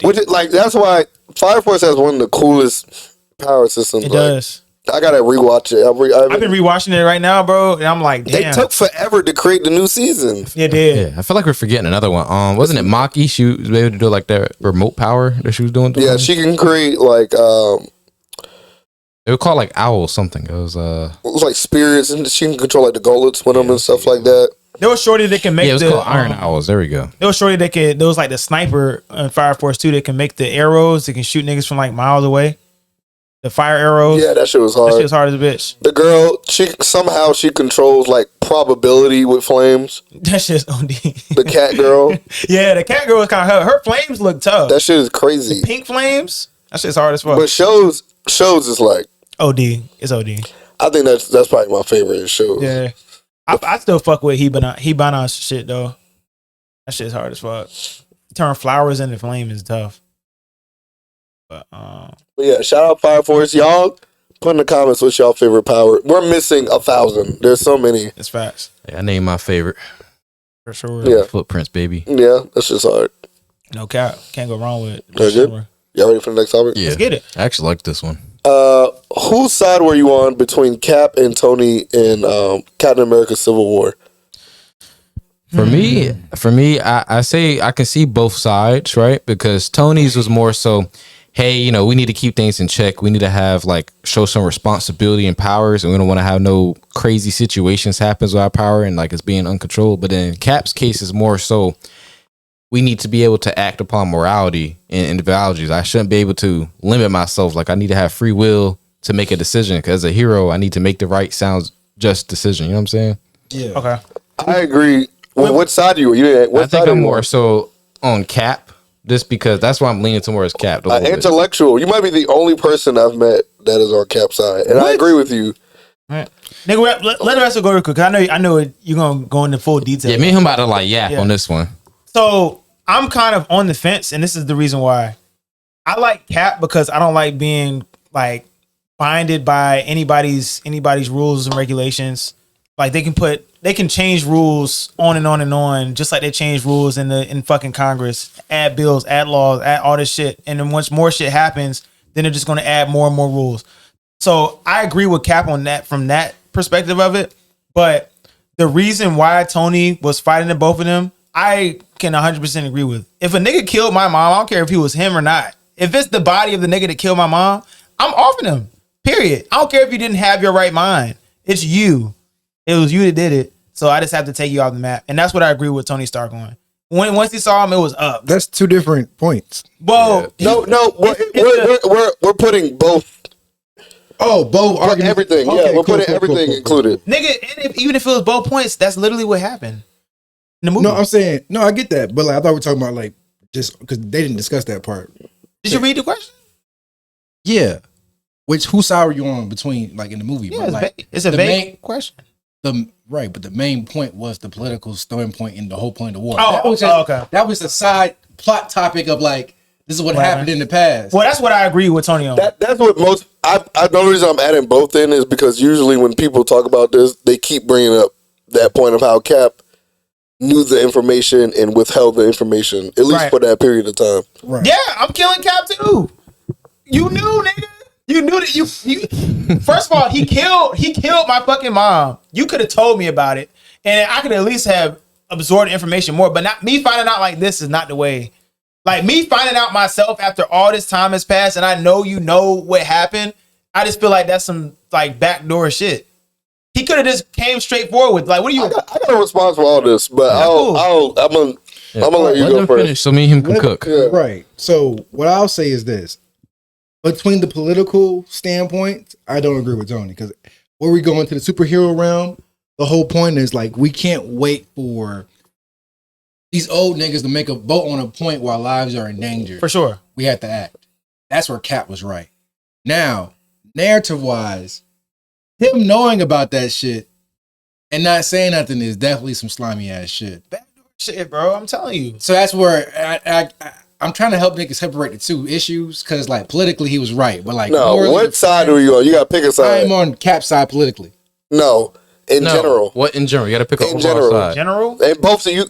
Which is, like that's why Fire Force has one of the coolest power systems. It does. I gotta rewatch it. I've been rewatching it right now, bro, and I'm like, damn. They took forever to create the new season. It did. Yeah, I feel like we're forgetting another one. Wasn't it Maki? She was able to do like that remote power that she was doing. Yeah, she can create like It was called like owl something. It was like spirits, and she can control like the golems with them and stuff like that. There was shorty that can make it was called Iron Owls. There we go. There was shorty that there was like the sniper in Fire Force 2 that can make the arrows that can shoot niggas from like miles away. The fire arrows. Yeah, that shit was hard. That shit was hard as a bitch. The girl, she controls like probability with flames. That shit's OD. The cat girl. Yeah, the cat girl was kind of her flames look tough. That shit is crazy. The pink flames. That shit's hard as fuck. But shows is like OD. It's OD. I think that's probably my favorite shows. Yeah. I still fuck with Hibana's shit though. That shit's hard as fuck. Turn flowers into flame is tough. But yeah, shout out Fire Force. Y'all put in the comments what's y'all favorite power. We're missing 1,000. There's so many. it's facts. Yeah, I named my favorite. For sure. Yeah. Footprints, baby. Yeah, that's just hard. No cap. Can't go wrong with it. That's good. Y'all ready for the next topic? Yeah. Let's get it. I actually like this one. Whose side were you on between Cap and Tony in Captain America Civil War? For me, I say I can see both sides, right? Because Tony's was more so, hey, we need to keep things in check. We need to have show some responsibility and powers, and we don't want to have no crazy situations happens with our power and it's being uncontrolled. But in Cap's case is more so, we need to be able to act upon morality and individualities. I shouldn't be able to limit myself. I need to have free will to make a decision. Because as a hero, I need to make the right sounds just decision. You know what I'm saying? Yeah. Okay. I agree. What side are you? I think I'm more so on Cap, just because that's why I'm leaning towards Cap. Intellectual. You might be the only person I've met that is on Cap's side, and I agree with you. Right. Nigga, let the rest go real quick. I know you're gonna go into full detail. Yeah, me and him about to yap on this one. So I'm kind of on the fence, and this is the reason why. I like Cap because I don't like being binded by anybody's rules and regulations. They can change rules on and on and on, just like they change rules in fucking Congress, add bills, add laws, add all this shit. And then once more shit happens, then they're just gonna add more and more rules. So I agree with Cap on that from that perspective of it. But the reason why Tony was fighting the both of them, I can 100% agree with. If a nigga killed my mom, I don't care if he was him or not. If it's the body of the nigga that killed my mom, I'm offing him. Period. I don't care if you didn't have your right mind. It's you. It was you that did it. So I just have to take you off the map. And that's what I agree with Tony Stark on. Once he saw him, it was up. That's two different points. Well, No, we're putting both. Oh, both arguments. Everything. Okay, Yeah, we're putting cool, everything included. nigga, and even if it was both points, that's literally what happened in the movie. No, I'm saying no. I get that, but like I thought we were talking about like just because they didn't discuss that part. Did you read the question? Yeah, whose side were you on between like in the movie? Yeah, but, like, it's a vague question. Right, but the main point was the political standpoint in the whole point of the war. Oh, okay. That was the side plot topic of like this is what happened in the past. Well, that's what I agree with Tony on. That's what most. The only reason I'm adding both in is because usually when people talk about this, they keep bringing up that point of how Cap knew the information and withheld the information, at least for that period of time. Right. Yeah, I'm killing Cap too. You knew, nigga. You knew that you first of all, he killed my fucking mom. You could have told me about it, and I could at least have absorbed information more. But not me finding out like this is not the way. Like me finding out myself after all this time has passed, and I know you know what happened. I just feel like that's some like backdoor shit. He could have just came straight forward. Like, what are you? I got a response for all this, but I'm gonna let you go first. Finish so me and him can cook. Yeah. Right. So what I'll say is this: between the political standpoint, I don't agree with Tony because where we go into the superhero realm, the whole point is like we can't wait for these old niggas to make a vote on a point while lives are in danger. For sure. We have to act. That's where Cap was right. Now, narrative wise, him knowing about that shit and not saying nothing is definitely some slimy ass shit. Backdoor shit, bro. I'm telling you. So that's where I'm trying to help niggas separate the two issues because like politically he was right, but like No, what side are you on? You gotta pick a side. I'm on Cap's side politically. No, in general. What in general? You got to pick In a general. side. General? And both of you,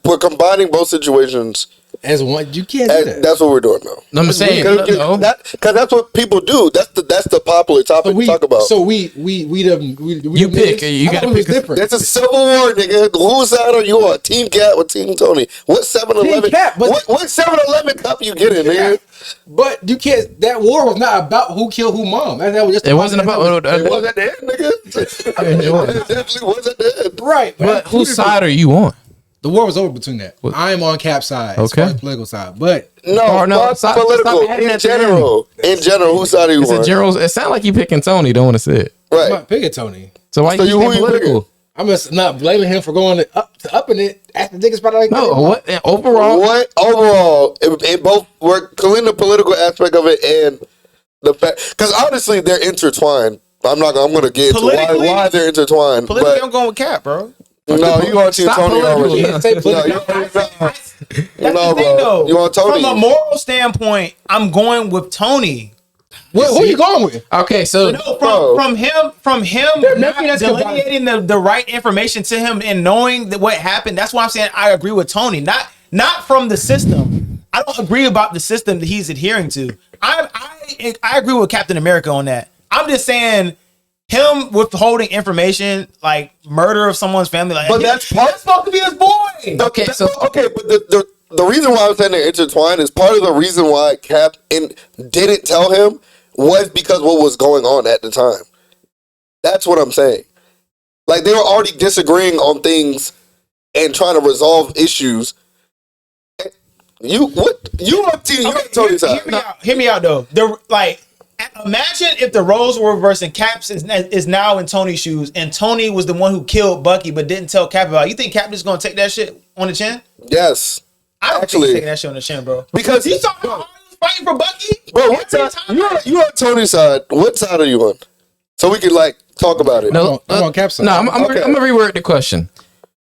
we're combining both situations. As one, you can't do that. That's what we're doing now. No, I'm saying Because that's what people do. That's the popular topic to talk about. So we You pick. You got to pick. different. It's a civil war, nigga. Whose side are you on? Team Cat or Team Tony? What 7-Eleven? Team Cat, but what 7-Eleven cup you getting, nigga? But you can't. That war was not about who killed who, mom. That was just. It wasn't about. It was at the end, nigga. It definitely was at the end. Right, But whose side are you on? The war was over between that. I am on Cap's side. As Okay. far as political side, but Fuck political. In general, whose side are you It's a on? general. It sounds like you picking Tony. Don't want to say it. I'm Right. not picking Tony. So why So you who picking you political? I'm just not blaming him for going up in it after niggas probably like No, what overall? What overall? In both, we're calling the political aspect of it and the fact, because honestly, they're intertwined. I'm gonna get into why they're intertwined. Politically, But I'm going with Cap, bro. no, you on Team Stop Tony already. politically. Can't say No, political. That's no, the thing, bro. though. You on Tony? From a moral standpoint, I'm going with Tony. Who are you going with? Okay, so No, from him There's not nothing that's delineating the right information to him and knowing that what happened. That's why I'm saying I agree with Tony. Not from the system. I don't agree about the system that he's adhering to. I agree with Captain America on that. I'm just saying him withholding information like murder of someone's family. Like, But that's supposed to be his boy. okay, so But the reason why I'm saying they're intertwined is part of the reason why Cap didn't tell him was because what was going on at the time. That's what I'm saying. Like they were already disagreeing on things and trying to resolve issues. You on Tony's side? Hear me out though. Imagine if the roles were reversed and Cap is now in Tony's shoes, and Tony was the one who killed Bucky but didn't tell Cap about it. You think Cap is gonna take that shit on the chin? Yes. I don't think Actually, he's taking that shit on the chin, bro. because You saw how hard he was fighting for Bucky? bro, what side? You on Tony's side? What side are you on? So we can talk about it. no, I'm on Cap's side. no, I'm Okay. gonna reword the question.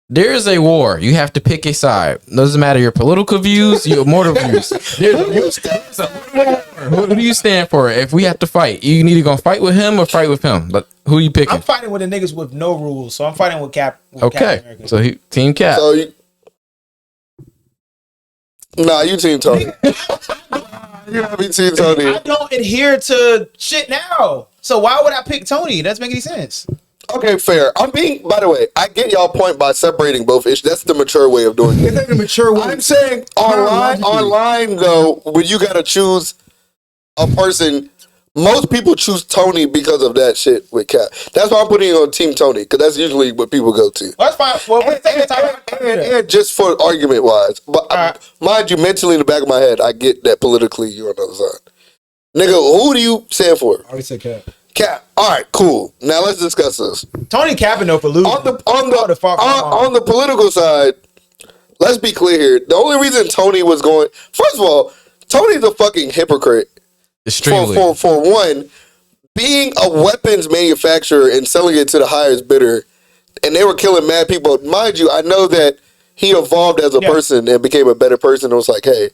There is a war. You have to pick a side. Doesn't matter your political views, your moral views. Who do you stand for? If we have to fight, you either gonna fight with him or fight with him. But who you picking? I'm fighting with the niggas with no rules, so I'm fighting with Cap. Okay, so Team Cap. So you Team Tony. You gotta be Team Tony. I don't adhere to shit now, so why would I pick Tony? That doesn't make any sense. Okay, fair. By the way, I get y'all point by separating both issues. That's the mature way of doing it. It's the mature way. I'm saying online though, when you gotta choose a person, most people choose Tony because of that shit with Cap. That's why I'm putting it on Team Tony, because that's usually what people go to. That's fine. Well, And just for argument wise, but mind you, mentally in the back of my head, I get that politically you're on the other side. Nigga, who do you stand for? I already said Cap. Cap. All right, cool. Now let's discuss this. Tony capping though for losing. On the political side, let's be clear here. The only reason Tony was going, first of all, Tony's a fucking hypocrite. Extremely. For one, being a weapons manufacturer and selling it to the highest bidder, and they were killing mad people. Mind you, I know that he evolved as a person and became a better person. And was like, hey,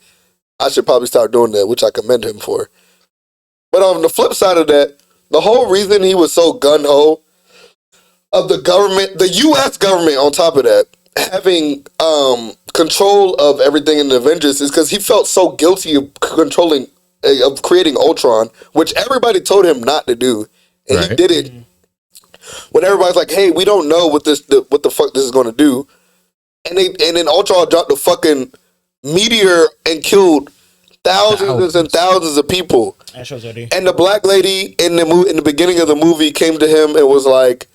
I should probably start doing that, which I commend him for. But on the flip side of that, the whole reason he was so gung-ho of the government, the U.S. government on top of that, having control of everything in the Avengers is because he felt so guilty of of creating Ultron, which everybody told him not to do. And he did it when everybody's like, hey, we don't know what the fuck this is going to do. And then Ultron dropped the fucking meteor and killed thousands and thousands of people. And the black lady in the beginning of the movie came to him and was like,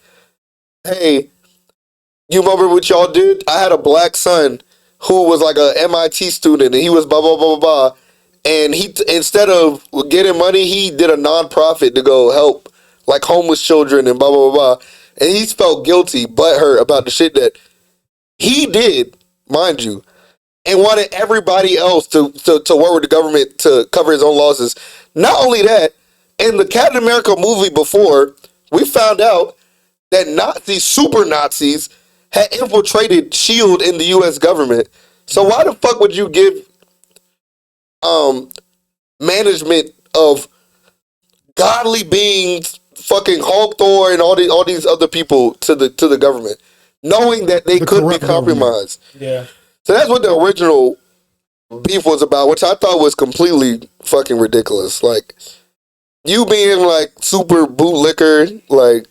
hey, you remember what y'all did? I had a black son who was like a MIT student, and he was blah, blah, blah, blah, blah. And he, instead of getting money, he did a nonprofit to go help like homeless children and blah, blah, blah, blah. And he felt guilty, butthurt about the shit that he did, mind you, and wanted everybody else to work with the government to cover his own losses. Not only that, in the Captain America movie before, we found out that super Nazis, had infiltrated S.H.I.E.L.D. in the U.S. government. So why the fuck would you give management of godly beings, fucking Hulk, Thor, and all these other people to the government, knowing that they could be compromised? Yeah. So that's what the original beef was about, which I thought was completely fucking ridiculous. Like, you being like super bootlicker, like,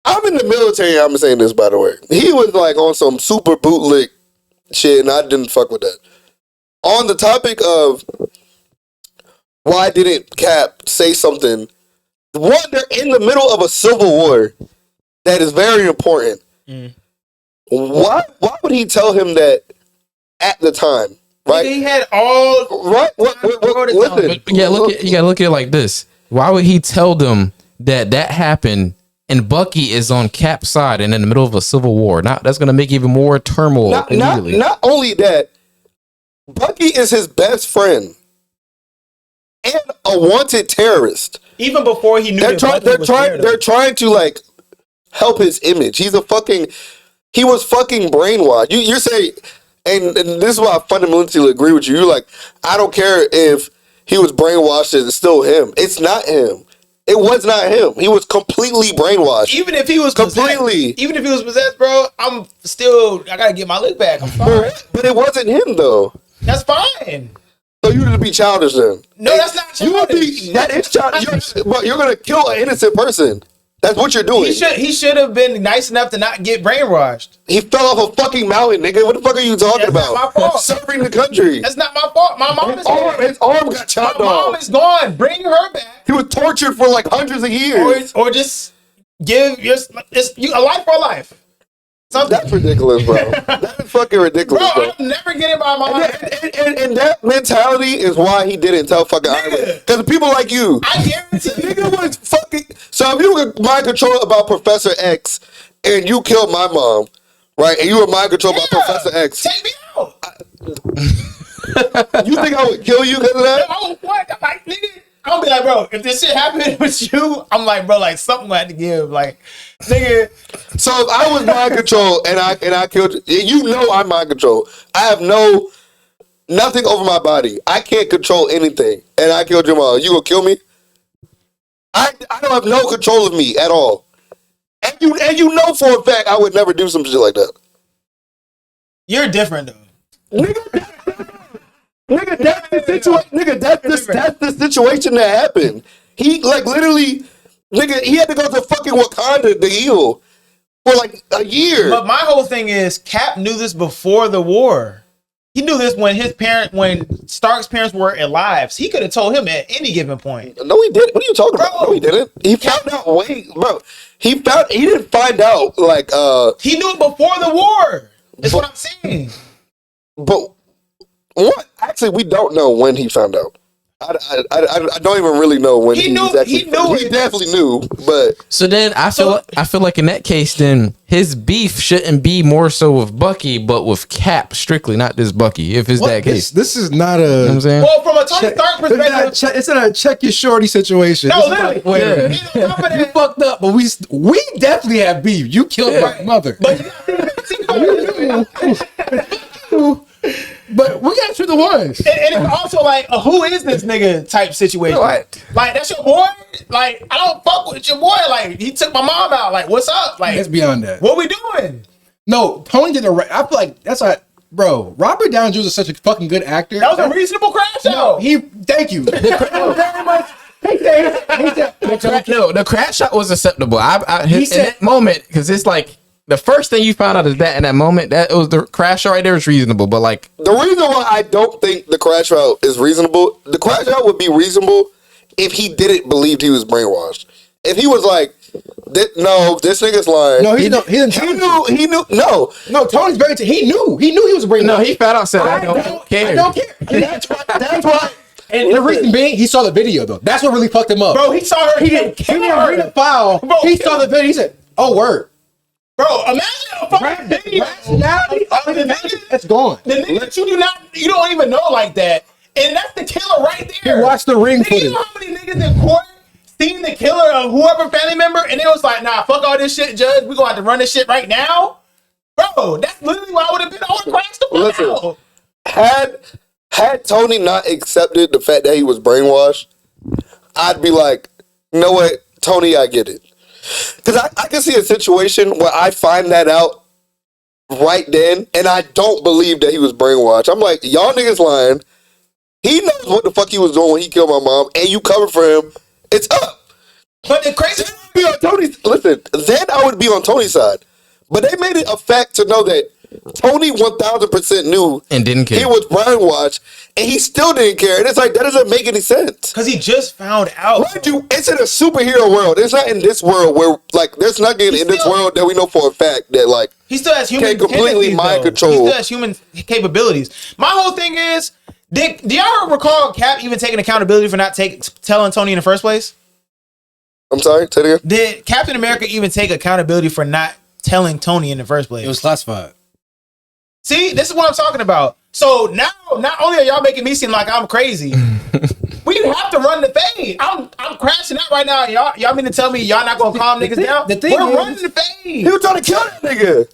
I'm in the military, I'm saying this by the way. He was like on some super bootlick shit, and I didn't fuck with that. On the topic of why didn't Cap say something, one, they're in the middle of a civil war that is very important. Why would he tell him that at the time? Right? He had all right. Listen, you gotta look at it like this. Why would he tell them that happened and Bucky is on Cap's side and in the middle of a civil war? That's gonna make even more turmoil immediately. Not only that, Bucky is his best friend and a wanted terrorist. Even before he knew they're trying to like help his image. He was fucking brainwashed. You're saying, and this is why I fundamentally agree with you. You're like, I don't care if he was brainwashed, it's still him. It's not him. It was not him. He was completely brainwashed. Even if he was possessed, bro, I gotta get my look back. I'm sorry. But it wasn't him though. That's fine. So you would be childish then. No, that's not childish. That is childish. You're gonna kill an innocent person. That's what you're doing. He should have been nice enough to not get brainwashed. He fell off a fucking mountain, nigga. What the fuck are you talking about? Not my fault. Serving the country. That's not my fault. My mom is gone. His arm got chopped off. My mom is gone. Bring her back. He was tortured for like hundreds of years. Or just give a life for a life. Something. That's ridiculous, bro. That's fucking ridiculous, bro. I'm never getting my mom. And that mentality is why he didn't tell fucking Iron Man. Because people like you. I guarantee you. Nigga was fucking. So if you were mind control about Professor X and you killed my mom, right? And you were mind control about Professor X. Take me out. You think I would kill you because of that? Oh, what? I'm like, nigga. I'm gonna be like, bro, if this shit happened with you, I'm like, bro, like something I had to give. Like, nigga. So if I was mind control and I killed you, know I'm mind control. I have nothing over my body. I can't control anything. And I killed your mom. You gonna kill me? I don't have no control of me at all. And you know for a fact I would never do some shit like that. You're different though. Nigga, that's the situation that happened. He like literally Nigga, he had to go to fucking Wakanda to heal for like a year. But my whole thing is, Cap knew this before the war. He knew this when Stark's parents were alive. So he could have told him at any given point. No, he didn't. What are you talking about? No, he didn't. He found out. Wait, bro. He didn't find out. Like, he knew it before the war. That's what I'm saying. But what? Actually, we don't know when he found out. I don't even really know when he knew. He definitely knew, but so then I feel like in that case, then his beef shouldn't be more so with Bucky, but with Cap strictly, not this Bucky. If it's that case, this is not a. You know what I'm saying? Well, from a Tony Stark perspective, it's not a check your shorty situation. No, literally. You fucked up, but we definitely have beef. You killed my mother. But we got you the ones. And it's also like, who is this nigga type situation? What? Like, that's your boy? Like, I don't fuck with your boy. Like, he took my mom out. Like, what's up? Like, it's beyond that. What we doing? No, Tony did I feel like that's like, bro, Robert Downey Jr. is such a fucking good actor. That was a reasonable crash out. Thank you. Very much. The crash shot was acceptable. In that moment, because it's like, the first thing you found out is that in that moment, that it was the crash out right there was reasonable. But like the reason why I don't think the crash out is reasonable, the crash out would be reasonable if he didn't believe he was brainwashed. If he was like, no, this nigga's lying. No, he knew. No, Tony's very. He knew he was brainwashed. No, he found out. Said I don't care. I don't care. That's why. And the reason being, he saw the video though. That's what really fucked him up. Bro, he saw her. He didn't care. He didn't read the file. Bro, he saw the video. He said, "Oh, word." Bro, imagine a fucking video. That's gone. The nigga that you don't even know like that, and that's the killer right there. He watched the ring footage. You know how many niggas in court seen the killer of whoever family member, and it was like, nah, fuck all this shit, Judge. We gonna have to run this shit right now, bro. That's literally what I would have been. I would have crashed the fuck out. Had Tony not accepted the fact that he was brainwashed, I'd be like, you know what, Tony, I get it. Because I can see a situation where I find that out right then, and I don't believe that he was brainwashed. I'm like, y'all niggas lying. He knows what the fuck he was doing when he killed my mom, and you covered for him. It's up. But the crazy be on Tony's. Listen, then I would be on Tony's side. But they made it a fact to know that Tony 1000% knew and didn't care. He was brainwashed, and he still didn't care. And it's like, that doesn't make any sense. Because he just found out. Mind you, it's in a superhero world. It's not in this world where, like, there's nothing in this world that we know for a fact that, like, he still has human can completely mind control. He still has human capabilities. My whole thing is, do y'all recall Cap even taking accountability for not telling Tony in the first place? I'm sorry, say it again. Did Captain America even take accountability for not telling Tony in the first place? It was classified. See, this is what I'm talking about. So now, not only are y'all making me seem like I'm crazy, we have to run the fade. I'm crashing out right now. Y'all mean to tell me y'all not gonna calm niggas down? We're running the fade. He was trying to kill that nigga.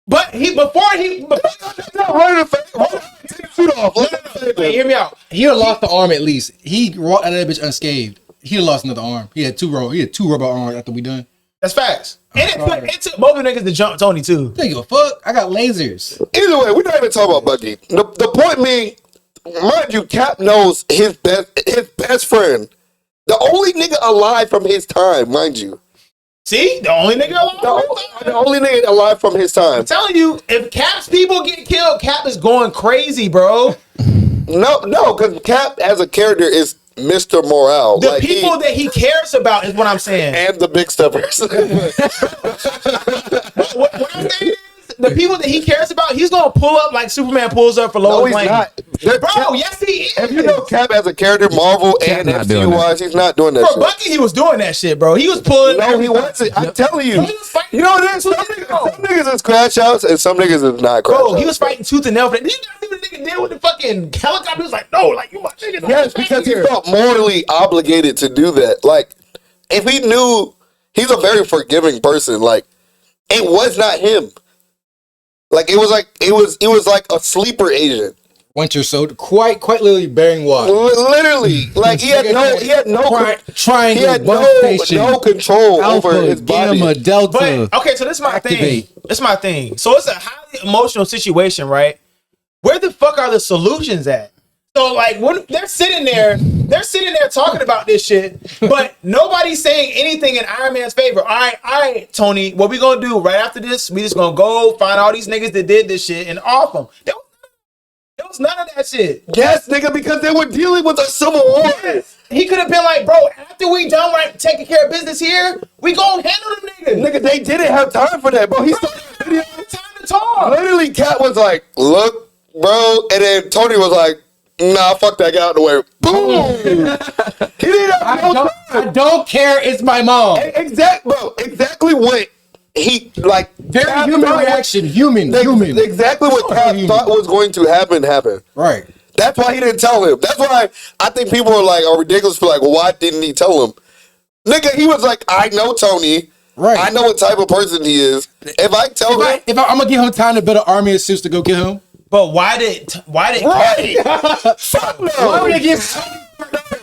But before running the fade, shoot off. Wait, hear me out. He would have lost the arm at least. He walked out of that bitch unscathed. He'd have lost another arm. He had two rubber arms after we done. That's facts. And it took both of the niggas to jump Tony too. Think of fuck. I got lasers. Either way, we're not even talking about Bucky. The point being, mind you, Cap knows his best friend, the only nigga alive from his time, mind you. See, the only nigga alive. The only nigga alive from his time. I'm telling you, if Cap's people get killed, Cap is going crazy, bro. No, because Cap as a character is Mr. Morale. The people that he cares about is what I'm saying. And the big steppers. what I'm saying is, the people that he cares about, he's going to pull up like Superman pulls up for Lois Lane. Not. Bro, yes he is. If you know Cap as a character, Marvel and MCU-wise, he's not doing that shit. For Bucky, he was doing that shit, bro. He was pulling. No, he wasn't. I'm telling you. You know what it is? Some niggas is crash outs and some niggas is not crash outs. Bro, he was fighting tooth and nail for that. Did you not see what the nigga did with the fucking helicopter? He was like, no, like, you my nigga. Yes, because he felt morally obligated to do that. Like, if he knew, he's a very forgiving person. Like, it was not him. Like, it was like a sleeper agent. Winter Soldier, quite literally bearing water. Literally, like he had no control over his body. Gamma, Delta. But, okay, so this is my thing. This is my thing. So it's a highly emotional situation, right? Where the fuck are the solutions at? So like when they're sitting there talking about this shit, but nobody's saying anything in Iron Man's favor. All right, Tony, what we gonna do right after this? We just gonna go find all these niggas that did this shit and off them. There was none of that shit. Yes, nigga, because they were dealing with a civil war. Yes. He could have been like, bro, after we done taking care of business here, we gonna handle them niggas. Nigga, they didn't have time for that, bro. He started the video. Time to talk. Literally, Cat was like, look, bro. And then Tony was like, nah, fuck that, get out of the way. Boom. He didn't have no time. I don't care. It's my mom. Exactly what he, like. Very human reaction. Human. Exactly what Cat thought was going to happen. Right. That's why he didn't tell him. That's why I think people are ridiculous for like, well, why didn't he tell him? Nigga, he was like, I know Tony. Right. I know what type of person he is. If I tell him, I'm gonna give him time to build an army of suits to go get him. But why did right? Fuck no. Why would they give?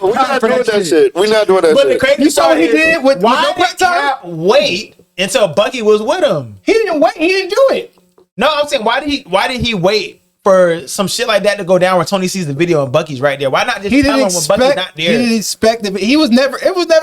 We're not doing that shit. We're not doing that but shit. The crazy you saw what he did with why did Cap wait until Bucky was with him? He didn't wait. He didn't do it. No, I'm saying why did he wait for some shit like that to go down where Tony sees the video and Bucky's right there? Why not just tell him when Bucky's not there? He didn't expect it. It was never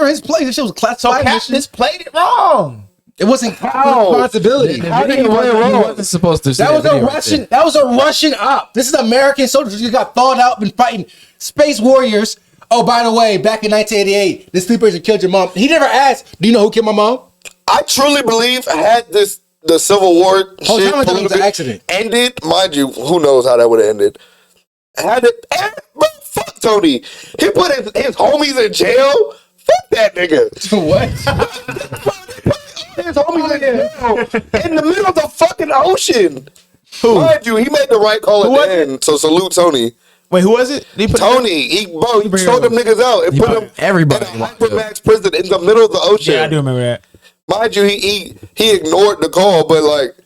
his place. This shit was classified. So Cap just played it wrong. It wasn't responsibility. He wasn't supposed to. That was a Russian. That was a Russian op. This is American soldiers who got thawed out and fighting space warriors. Oh, by the way, back in 1988, this sleeper killed your mom. He never asked, "Do you know who killed my mom?" I truly believe had the Civil War shit accident ended, mind you, who knows how that would have ended. Had it, bro, fuck Tony. He put his homies in jail. Fuck that nigga. What? His homies in jail in the middle of the fucking ocean. Who? Mind you, he made the right call at the end. So salute Tony. Wait, who was it? Tony. He throw them niggas out and put them everybody in a hypermax prison in the middle of the ocean. Yeah, I do remember that. Mind you, he ignored the call, but like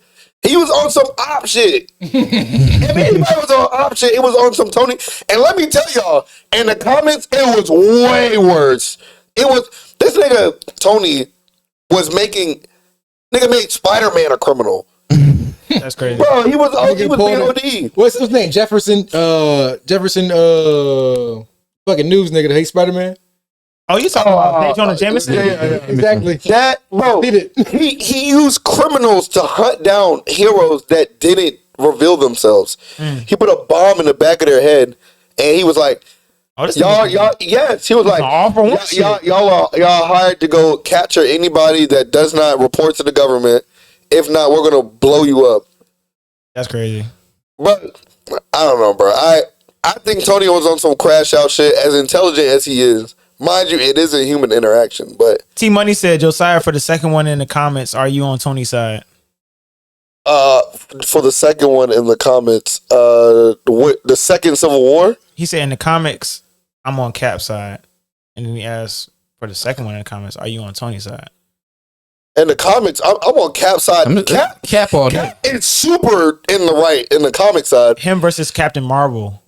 he was on some op shit. If anybody was on op shit, it was on some Tony. And let me tell y'all, in the comments, it was way worse. It was this nigga Tony was made Spider-Man a criminal. That's crazy. Bro, he was BOD. What's his name? Jefferson, fucking news nigga that hates Spider-Man. Oh, you talking about Jonah Jameson? Yeah, exactly. That, bro, he used criminals to hunt down heroes that didn't reveal themselves. He put a bomb in the back of their head, and he was like, y'all, yes. He was like, y'all are hired to go capture anybody that does not report to the government. If not, we're gonna blow you up. That's crazy. But I don't know, bro. I think Tony was on some crash out shit. As intelligent as he is, mind you, it is a human interaction. But T Money said, Josiah, for the second one in the comments, are you on Tony's side? For the second one in the comments, the second Civil War. He said in the comics, I'm on Cap's side, and then he asked for the second one in the comments, are you on Tony's side? In the comics, I'm on Cap's side. Cap all day. Cap is super in the right in the comic side. Him versus Captain Marvel.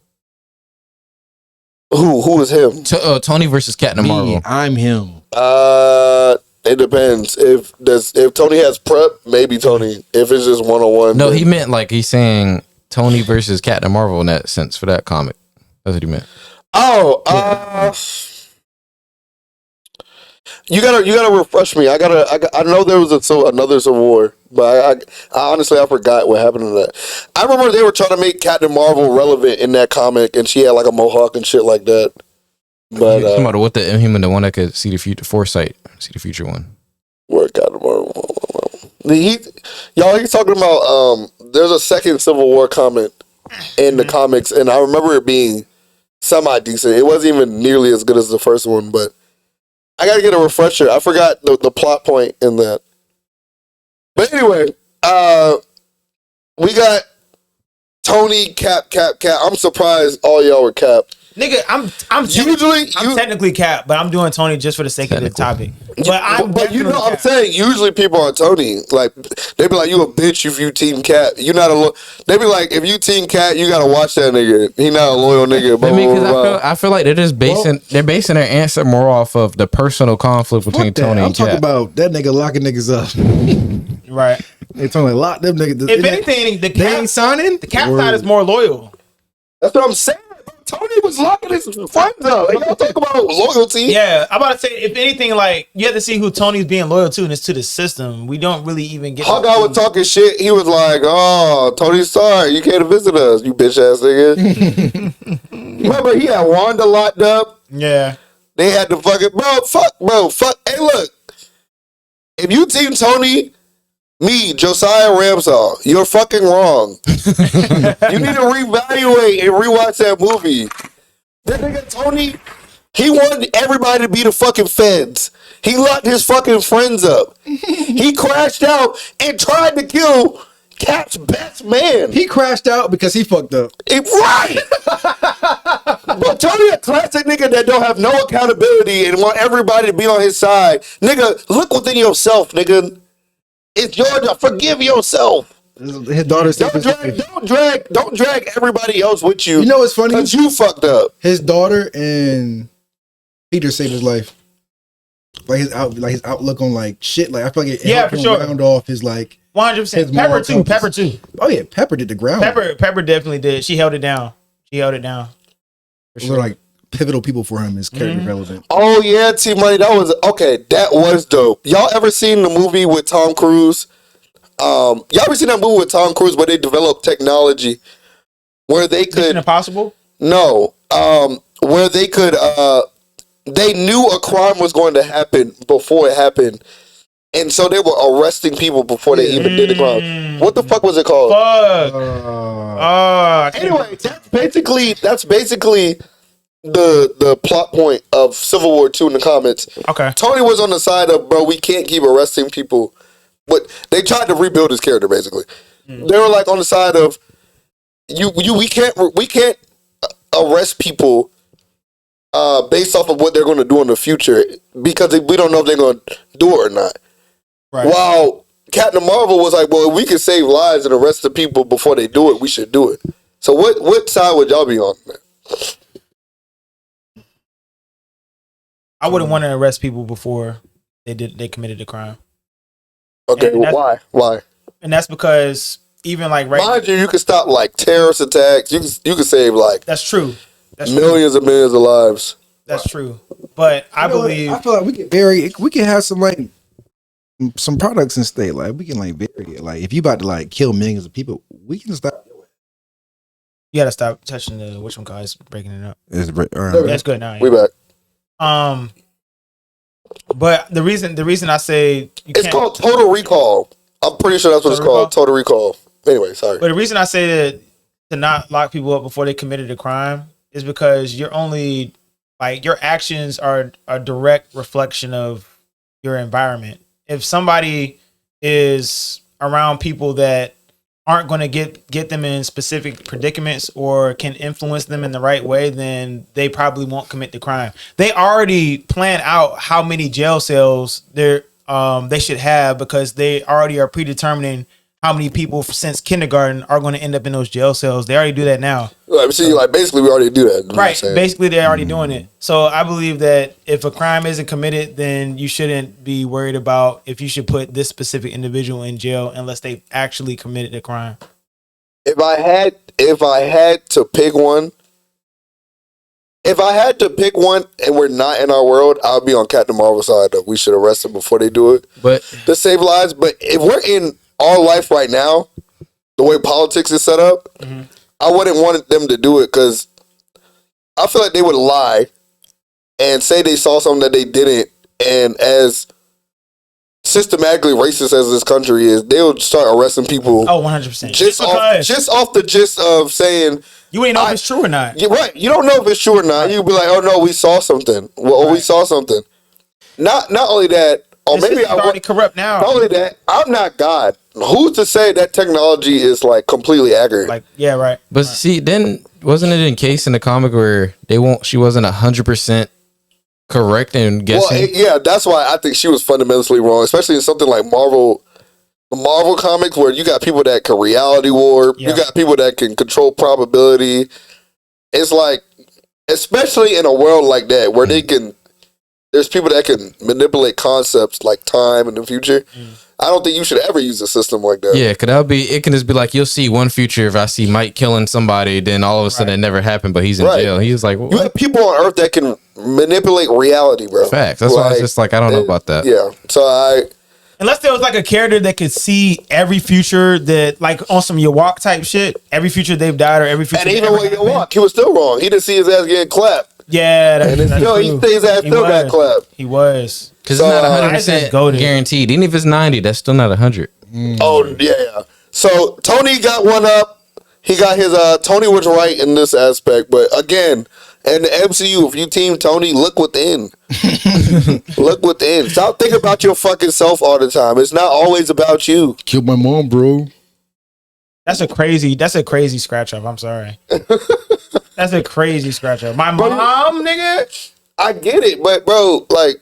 Who is him? Tony versus Captain Marvel. I'm him. It depends. If Tony has prep, maybe Tony. If it's just 1-on-1. No, he meant like he's saying Tony versus Captain Marvel in that sense for that comic. That's what he meant. Oh, you gotta refresh me. I know there was another Civil War, but I honestly forgot what happened to that. I remember they were trying to make Captain Marvel relevant in that comic, and she had like a mohawk and shit like that. But talking about what the Inhuman, the one that could see the future, foresight, see the future one. Where Captain Marvel? He's talking about there's a second Civil War comic in the comics, and I remember it being semi decent. It wasn't even nearly as good as the first one, but I gotta get a refresher. I forgot the plot point in that. But anyway, we got Tony, Cap. I'm surprised all y'all were Cap. Nigga, I'm technically Cap, but I'm doing Tony just for the sake of the topic. But you know what I'm saying? Usually people are Tony. Like, they be like, you a bitch if you team Cap. You not a they be like, if you team Cap, you gotta watch that nigga. He not a loyal nigga. Blah, I mean, because I feel like they're just basing their answer more off of the personal conflict between Tony and Cap. I'm talking about that nigga locking niggas up. Right. They Tony lock them niggas. If anything, the Cap side is more loyal. That's what I'm saying. Tony was locking his friends up. And y'all talk about loyalty. Yeah, I'm about to say, if anything, like, you have to see who Tony's being loyal to, and it's to the system. We don't really even get. Hawkeye was talking shit. He was like, "Oh, Tony Stark, you can't visit us, you bitch ass nigga." Remember, he had Wanda locked up. Yeah. They had to fucking fuck. Hey, look, if you team Tony, me, Josiah Ramsall, you're fucking wrong. You need to reevaluate and rewatch that movie. That nigga Tony, he wanted everybody to be the fucking feds. He locked his fucking friends up. He crashed out and tried to kill Cap's best man. He crashed out because he fucked up. Right. But Tony a classic nigga that don't have no accountability and want everybody to be on his side. Nigga, look within yourself, nigga. It's your job. Forgive yourself. His daughter said, Don't drag everybody else with you. You know what's funny? Because you fucked up. His daughter and Peter saved his life. Like his outlook on like shit. Like I feel like it helped him round off his like 100%. Pepper too. Oh yeah, Pepper did the ground. Pepper definitely did. She held it down. For sure. Like pivotal people for him is character relevant. Oh yeah, T Money, that was dope. Y'all ever seen the movie with Tom Cruise? Y'all ever seen that movie with Tom Cruise where they developed technology where they could Mission Impossible? No. Where they could they knew a crime was going to happen before it happened. And so they were arresting people before they even did the crime. What the fuck was it called? Anyway, that's basically the plot point of Civil War 2 in the comments. Okay. Tony was on the side of, bro, we can't keep arresting people. But they tried to rebuild his character, basically. They were like on the side of, we can't arrest people based off of what they're going to do in the future because we don't know if they're going to do it or not. Right. While Captain Marvel was like, well, if we can save lives and arrest the people before they do it, we should do it. So what side would y'all be on, man? I wouldn't want to arrest people before they committed a crime. Okay, why? And that's because even like mind you can stop like terrorist attacks. You can save like that's true. Millions and millions of lives. That's true. But I believe I feel like we can have some products in state. Like we can like vary it. Like if you about to like kill millions of people, we can stop. You gotta stop touching the which one guys breaking it up. That's good now. Yeah. We back. But the reason I say it's called Total Recall. I'm pretty sure that's what it's called. Total Recall. Anyway, sorry. But the reason I say that to not lock people up before they committed a crime is because you're only like your actions are a direct reflection of your environment. If somebody is around people that aren't going to get them in specific predicaments or can influence them in the right way, then they probably won't commit the crime. They already plan out how many jail cells they should have because they already are predetermining how many people since kindergarten are going to end up in those jail cells. They already do that now. Right, see, like basically we already do that. Right, basically they're already doing it. So I believe that if a crime isn't committed, then you shouldn't be worried about if you should put this specific individual in jail unless they actually committed a crime. If I had to pick one, and we're not in our world, I'll be on Captain Marvel's side that we should arrest them before they do it. But to save lives. But if we're in our life right now, the way politics is set up, I wouldn't want them to do it because I feel like they would lie and say they saw something that they didn't. And as systematically racist as this country is, they would start arresting people. Oh, 100%. Just off the gist of saying you ain't know if it's true or not. You're right. You don't know if it's true or not. You'd be like, oh no, we saw something. Well, we saw something. Not only that. Or maybe I already corrupt now. Not only that, I'm not God. Who's to say that technology is like completely accurate? Like, yeah, right. But see, then wasn't it in case in the comic where she wasn't 100% correct in guessing? Well, yeah, that's why I think she was fundamentally wrong, especially in something like Marvel comics where you got people that can reality warp, you got people that can control probability. It's like, especially in a world like that where there's people that can manipulate concepts like time in the future. I don't think you should ever use a system like that. Yeah, it can just be like, you'll see one future if I see Mike killing somebody, then all of a sudden it never happened, but he's in jail. He's like, what? You have people on Earth that can manipulate reality, bro. Facts. That's why I was just like, I don't know about that. Yeah. So unless there was like a character that could see every future that, like on some Yawak type shit, every future they've died or every future. And even when Yawak, he was still wrong. He didn't see his ass getting clapped. Yeah, that's he his ass still got clapped. He was. Because it's not 100% guaranteed. Even if it's 90, that's still not 100. Oh, yeah. So Tony got one up. He got his, Tony was right in this aspect. But again, in the MCU, if you team Tony, look within. Look within. Stop thinking about your fucking self all the time. It's not always about you. Killed my mom, bro. That's a crazy scratch up. I'm sorry. That's a crazy scratch up. My mom, nigga. I get it, but bro, like,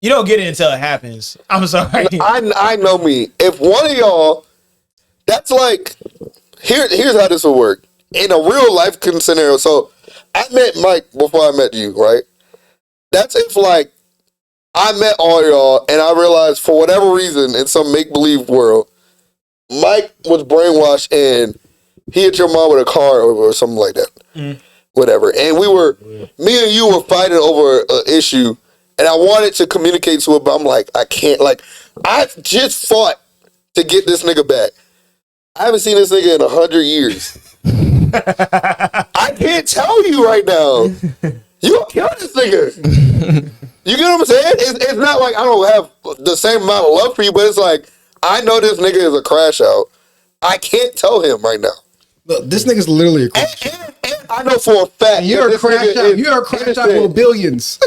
you don't get it until it happens. I'm sorry. I know me. If one of y'all, that's like, here's how this will work in a real life scenario. So I met Mike before I met you, right? That's if like I met all y'all and I realized for whatever reason in some make believe world, Mike was brainwashed and he hit your mom with a car or something like that. Whatever. And me and you were fighting over an issue and I wanted to communicate to it, but I'm like, I can't. Like, I just fought to get this nigga back. I haven't seen this nigga in 100 years. I can't tell you right now. You gonna kill this nigga. You get what I'm saying? It's not like I don't have the same amount of love for you, but it's like, I know this nigga is a crash out. I can't tell him right now. Look, this nigga's literally a crash out. And I know for a fact you're a crash out. You're a crash out with billions.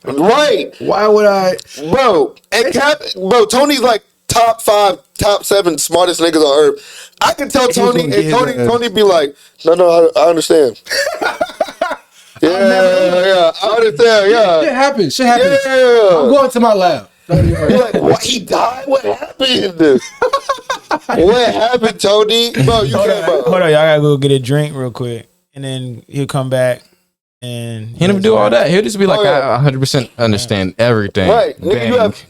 Right. Why would I? Bro, Tony's like top 5, top 7 smartest niggas on earth. I can tell Tony, and Tony be like, no, I understand. Yeah, I understand, yeah. Shit happens. Yeah. I'm going to my lab. You're like, what? He died? What happened? What happened, Tony? Bro, you can't, bro. Hold on, y'all gotta go get a drink real quick, and then he'll come back and He don't do all that. He'll just be like, I 100% understand everything. Right, nigga, you have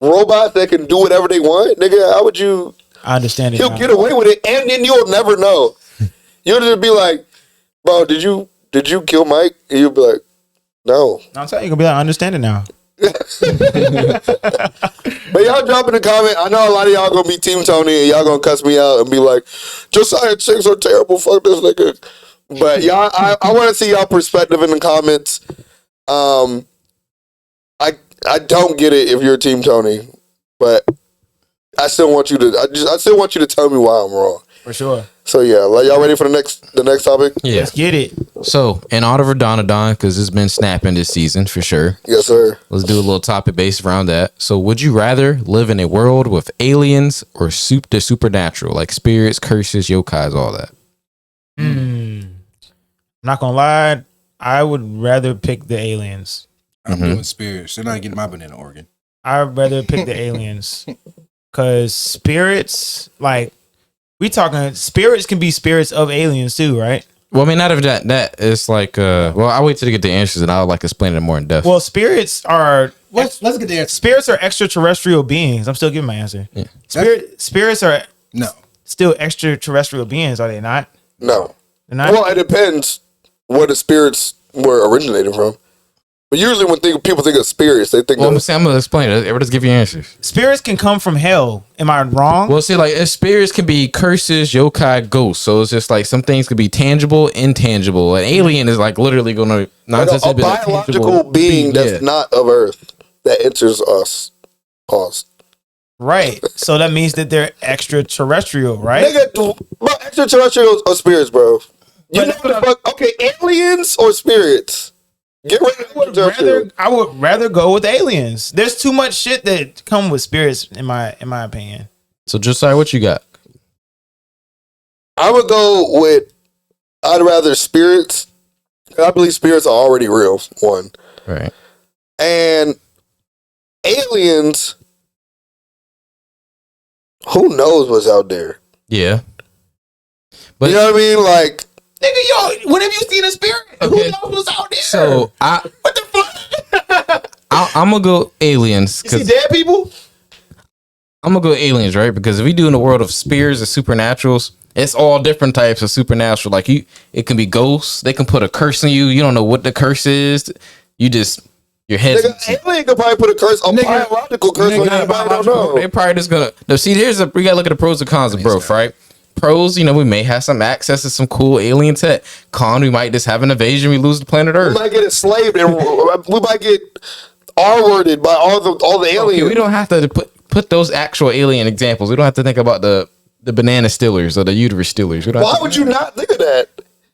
robots that can do whatever they want, nigga. How would you? I understand it. He'll get away with it, and then you'll never know. You'll just be like, bro, did you kill Mike? And you'll be like, no. I'm telling you, you're gonna be like, I understand it now. But y'all drop in the comment. I know a lot of y'all gonna be Team Tony and y'all gonna cuss me out and be like, Josiah chicks are terrible, fuck this nigga. But y'all, I want to see y'all perspective in the comments. I don't get it if you're Team Tony, but I still want you to tell me why I'm wrong. For sure. So yeah, like, y'all ready for the next topic? Yeah. Let's get it. So, in honor of Johnathan, because it's been snapping this season for sure. Yes, sir. Let's do a little topic based around that. So, would you rather live in a world with aliens or the supernatural, like spirits, curses, yokais, all that? I'm not gonna lie, I would rather pick the aliens. I'm doing spirits. They're not getting my banana organ. I'd rather pick the aliens because spirits, like, we talking spirits can be spirits of aliens too, right? Well, I mean, not of that. That is like, well, I'll wait till to get the answers and I'll like explain it more in depth. Well, spirits are. Let's get the answer. Spirits are extraterrestrial beings. I'm still giving my answer. Yeah. Spirits are still extraterrestrial beings, are they not? No. They're not? Well, it depends where the spirits were originated from. But usually when people think of spirits, they think I'm going to explain it. Everybody just give you answers. Spirits can come from hell. Am I wrong? Well, see, like, spirits can be curses, yokai, ghosts. So it's just like some things could be tangible, intangible. An alien is like literally going to like a biological being that's not of Earth that enters us. Pause. Right. So that means that they're extraterrestrial, right? Nigga, extraterrestrials or spirits, bro. You know what the fuck? Okay, aliens or spirits? Get rid of extraterrestrial. I would rather go with aliens. There's too much shit that come with spirits, in my opinion. So, Josiah, what you got? I would go with. I'd rather spirits. I believe spirits are already real. One, right, and aliens. Who knows what's out there? Yeah, but you know what I mean, like. Nigga, yo, when have you seen a spirit? Okay. Who knows what's out there? So what the fuck? I'm gonna go aliens. You see dead people? I'm gonna go aliens, right? Because if we do in the world of spirits and supernaturals, it's all different types of supernatural. Like it can be ghosts. They can put a curse on you. You don't know what the curse is. You just your head. Alien could probably put a curse, a biological curse on anybody. I don't know. They probably just gonna. No, see, we gotta look at the pros and cons of both, right? Pros, we may have some access to some cool alien tech. Con, we might just have an invasion. We lose the planet Earth. We might get enslaved, and we might get R-worded by all the aliens. Okay, we don't have to put those actual alien examples. We don't have to think about the banana stealers or the uterus stealers. Why would you not think of that?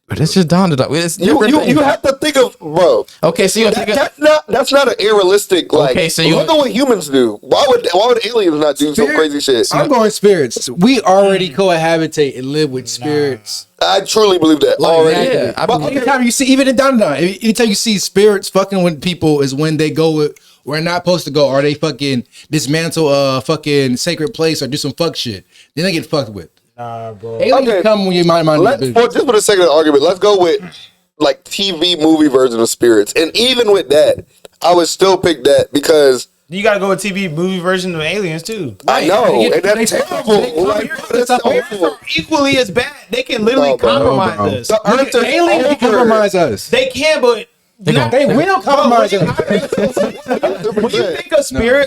But it's just dawned on us. You have to think of, bro. Okay, so that's not an unrealistic. Like, okay, so look at what humans do. Why would aliens not do some crazy shit? I'm going spirits. We already cohabitate and live with spirits. I truly believe that already. Yeah, but anytime you see, even in Downtown, anytime you see spirits fucking with people is when they go with. We're not supposed to go, or they fucking dismantle a fucking sacred place or do some fuck shit. Then they get fucked with. Nah, bro. Aliens come when you mind just for the sake of the argument, let's go with like TV movie version of spirits. And even with that, I would still pick that because you gotta go with TV movie version of aliens too. I know, and that's terrible. That's awful. Equally as bad. They can literally compromise us. The Earth is aliens can compromise us. They can, but they will compromise us.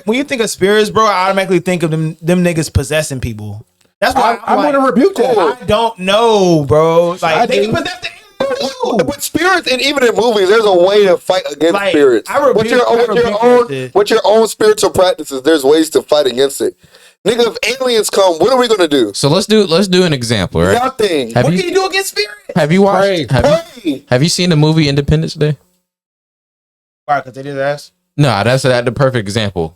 When you think of spirits, bro, I automatically think of them niggas possessing people. That's why I'm gonna rebuke that. I don't know, bro. Like they can possess the aliens. But spirits, and even in movies, there's a way to fight against spirits. With your own spiritual practices, there's ways to fight against it. Nigga, if aliens come, what are we gonna do? So let's do an example, right? Nothing. What can you do against spirits? Have you watched? Have you seen the movie Independence Day? Why? Because they did ass. No, that's the perfect example.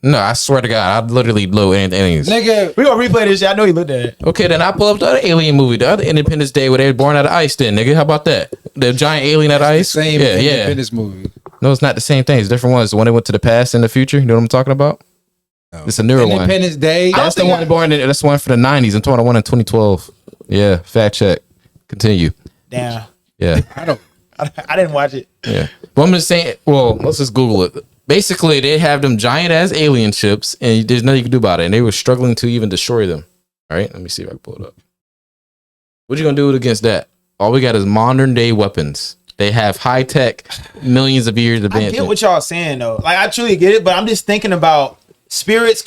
No, I swear to God, I'd literally blow aliens. Nigga, we gonna replay this shit. I know he looked at it. Okay, then I pull up the other alien movie, the other Independence Day where they were born out of ice. Then, nigga, how about that? The giant alien out of ice. Same Independence movie. No, it's not the same thing. It's different ones. The one that went to the past and the future. You know what I'm talking about? No. It's a newer one. Independence Day. That's the one born. That's the one for the '90s. I'm talking about the one in 2012. Yeah, fact check. Continue. Damn. Yeah. I didn't watch it. Yeah. But I'm just saying. Well, let's just Google it. Basically, they have them giant ass alien ships, and there's nothing you can do about it. And they were struggling to even destroy them. All right, let me see if I can pull it up. What you gonna do against that? All we got is modern day weapons. They have high tech, millions of years advancement. I get what y'all saying though. Like I truly get it, but I'm just thinking about spirits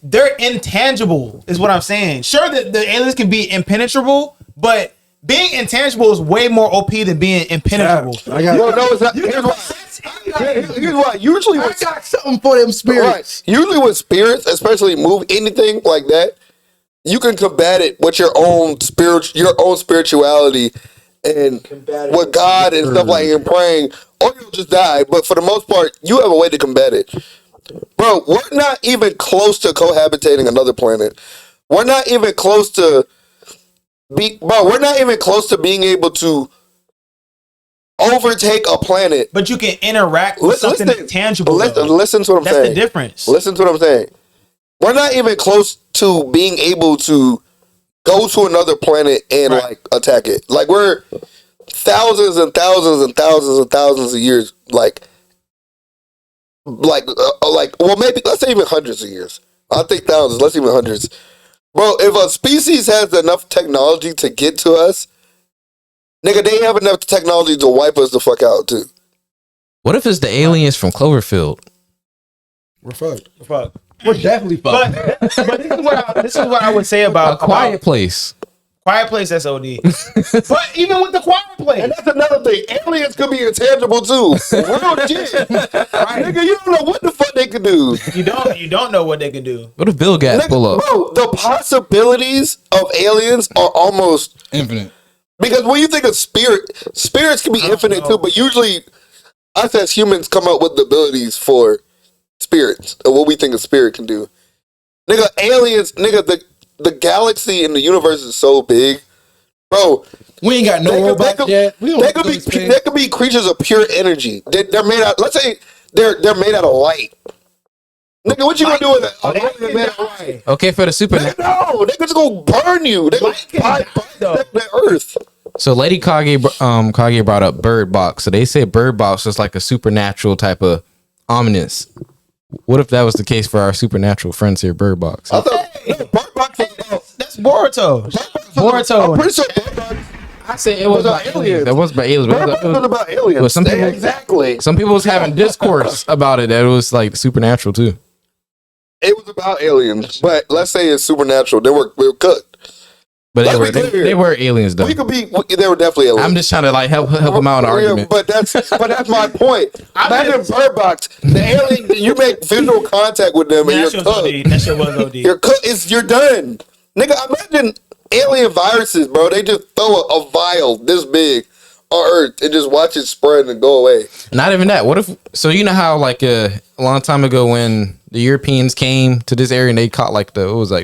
they're intangible, is what I'm saying. Sure that the aliens can be impenetrable, but being intangible is way more OP than being impenetrable. Here's why. Usually, I got something for them spirits. Right. Usually, with spirits, especially move anything like that, you can combat it with your own spirituality and with God and stuff like and praying, or you'll just die. But for the most part, you have a way to combat it, bro. We're not even close to cohabitating another planet. We're not even close to we're not even close to being able to overtake a planet. But you can interact with something tangible. Listen to what I'm saying. That's the difference. Listen to what I'm saying. We're not even close to being able to go to another planet and like attack it. Like we're thousands and thousands and thousands and thousands of years. Well, maybe let's say even hundreds of years. I think thousands. Let's even hundreds. Bro, if a species has enough technology to get to us, nigga, they have enough technology to wipe us the fuck out too. What if it's the aliens from Cloverfield? We're fucked. We're definitely fucked. But this is what I would say about A Quiet Place. Quiet Place, that's OD. But even with the Quiet Place, and that's another thing. Aliens could be intangible too. Real shit, right? Nigga, you don't know what the fuck they could do. You don't know what they can do. What if Bill Gates pull up? Bro, the possibilities of aliens are almost infinite. Because when you think of spirits can be infinite too. But usually, us as humans come up with the abilities for spirits or what we think a spirit can do. Nigga, aliens, nigga, the galaxy and the universe is so big, bro. We ain't got no robots yet. They could be creatures of pure energy. They're made out. Let's say they're made out of light. Nigga, what you gonna do with it? Okay, for the supernatural. No, they just gonna burn you. They gonna the earth. So Lady Kage brought up Bird Box. So they say Bird Box is like a supernatural type of ominous. What if that was the case for our supernatural friends here, Bird Box? I thought Bird Box was about. That's Boruto. I'm Boruto. pretty sure Bird Box I said it was about aliens. That was about aliens. Bird Box was about aliens. But some people- exactly. Some people was having discourse about it that it was like supernatural too. It was about aliens, but let's say it's supernatural. They were cooked. But Let's be clear. they were aliens though. We could be. They were definitely aliens. I'm just trying to like help them out in the argument. But that's my point. Imagine Bird Box. The alien. You make visual contact with them, and That you're shit was cooked. OD. That shit was OD. You're cooked. You're done, nigga. Imagine alien viruses, bro. They just throw a vial this big on Earth and just watch it spread and go away. Not even that. What if? So you know how like a long time ago when the Europeans came to this area and they caught like they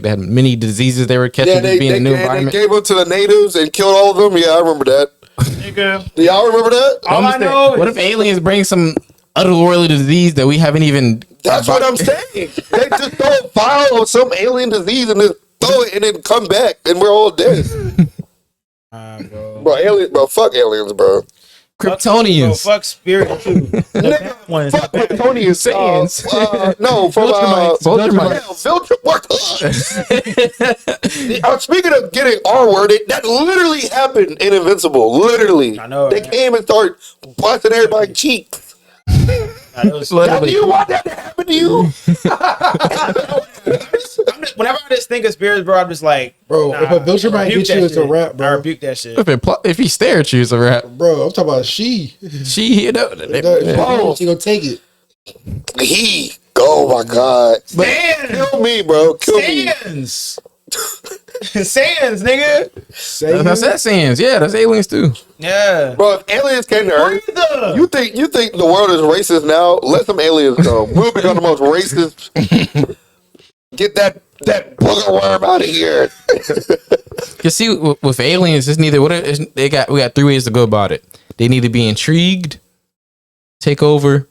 had many diseases they were catching Yeah, just being in a new they environment. gave them to the natives and killed all of them. Yeah, I remember that. Nigga. Do y'all remember that? All I know is What if aliens bring some otherworldly disease that we haven't even? That's what I'm saying. They just throw a vial of some alien disease and then throw it and then come back and we're all dead. Bro, fuck aliens, bro. Kryptonians. Fuck spirit too. Nigga, fuck Kryptonians. No, from Viltrum. Speaking of getting R-worded, that literally happened in Invincible. Literally. I know, They right? came and started busting everybody's cheeks. Now, do you want that to happen to you? Whenever I just think of spirits, bro, I'm just like, Bro, if a Viltrum might rebuke get you, that it's a shit. wrap, I bro. rebuke that shit. If he stare at you, it's a rap. Bro, I'm talking about she. She, She gonna take it. Oh my God. Sans! Kill me, bro. Kill me. Sans! Sans, nigga! That's that Sans. Yeah, that's aliens too. Yeah. Bro, if aliens came to Earth, Breather. you think the world is racist now? Let some aliens come. We'll become the most racist. Get that booger worm out of here. Cause see, with aliens, it's neither. We got 3 ways to go about it. They need to be intrigued, take over,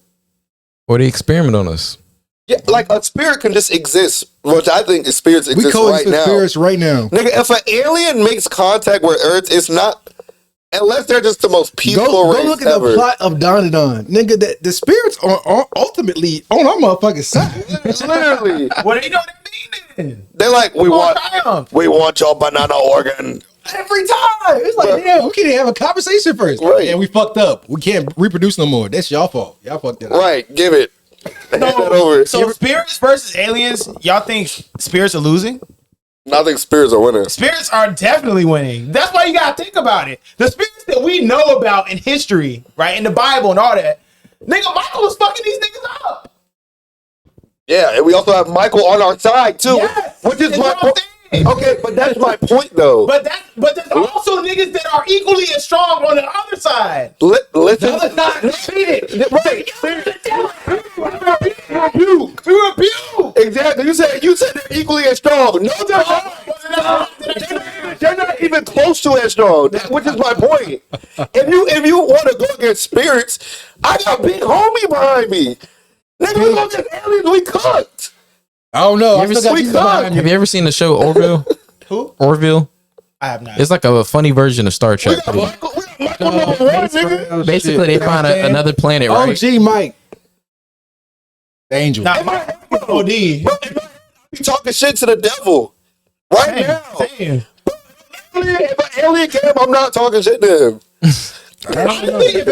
or they experiment on us. Yeah, like a spirit can just exist, which I think spirits We exist coexist right now. spirits right now. Nigga, if an alien makes contact with Earth, it's not unless they're just the most peaceful Go race look at ever. the plot of Johnathan. Nigga, the spirits are ultimately on our motherfucking side. Literally, What do you know what that mean then? they're like, we want Triumph. your banana organ. Every time. It's like, damn, we can't even have a conversation first. Right. And we fucked up. We can't reproduce no more. That's y'all fault. Y'all fucked it up. Right, give it. Hand that over. So spirits versus aliens, y'all think spirits are losing? I think spirits are winning. Spirits are definitely winning. That's why you gotta think about it. The spirits that we know about in history, right, in the Bible and all that, nigga, Michael was fucking these niggas up. Yeah, and we also have Michael on our side too, Yes, which is that's my what I'm point. saying. Okay, but that's my point though. But there's also niggas that are equally as strong on the other side. Listen, The other side defeated. right? Rebuke. Exactly. You said they're equally as strong. No, they're not. They're not even close to as strong. Which is my point. If you want to go against spirits, I got a big homie behind me. Nigga, we go against aliens. We cooked. I don't know. I Have still got you you seen- behind me. Have you ever seen the show Orville? Who? Orville. I have not. It's like a funny version of Star We Trek. got Michael number one, nigga. Basically, they find another planet, right? OG Mike. The angel. Nah, my OD. You talking shit to the devil right now. Damn. If an alien came, I'm not talking shit to him. If an alien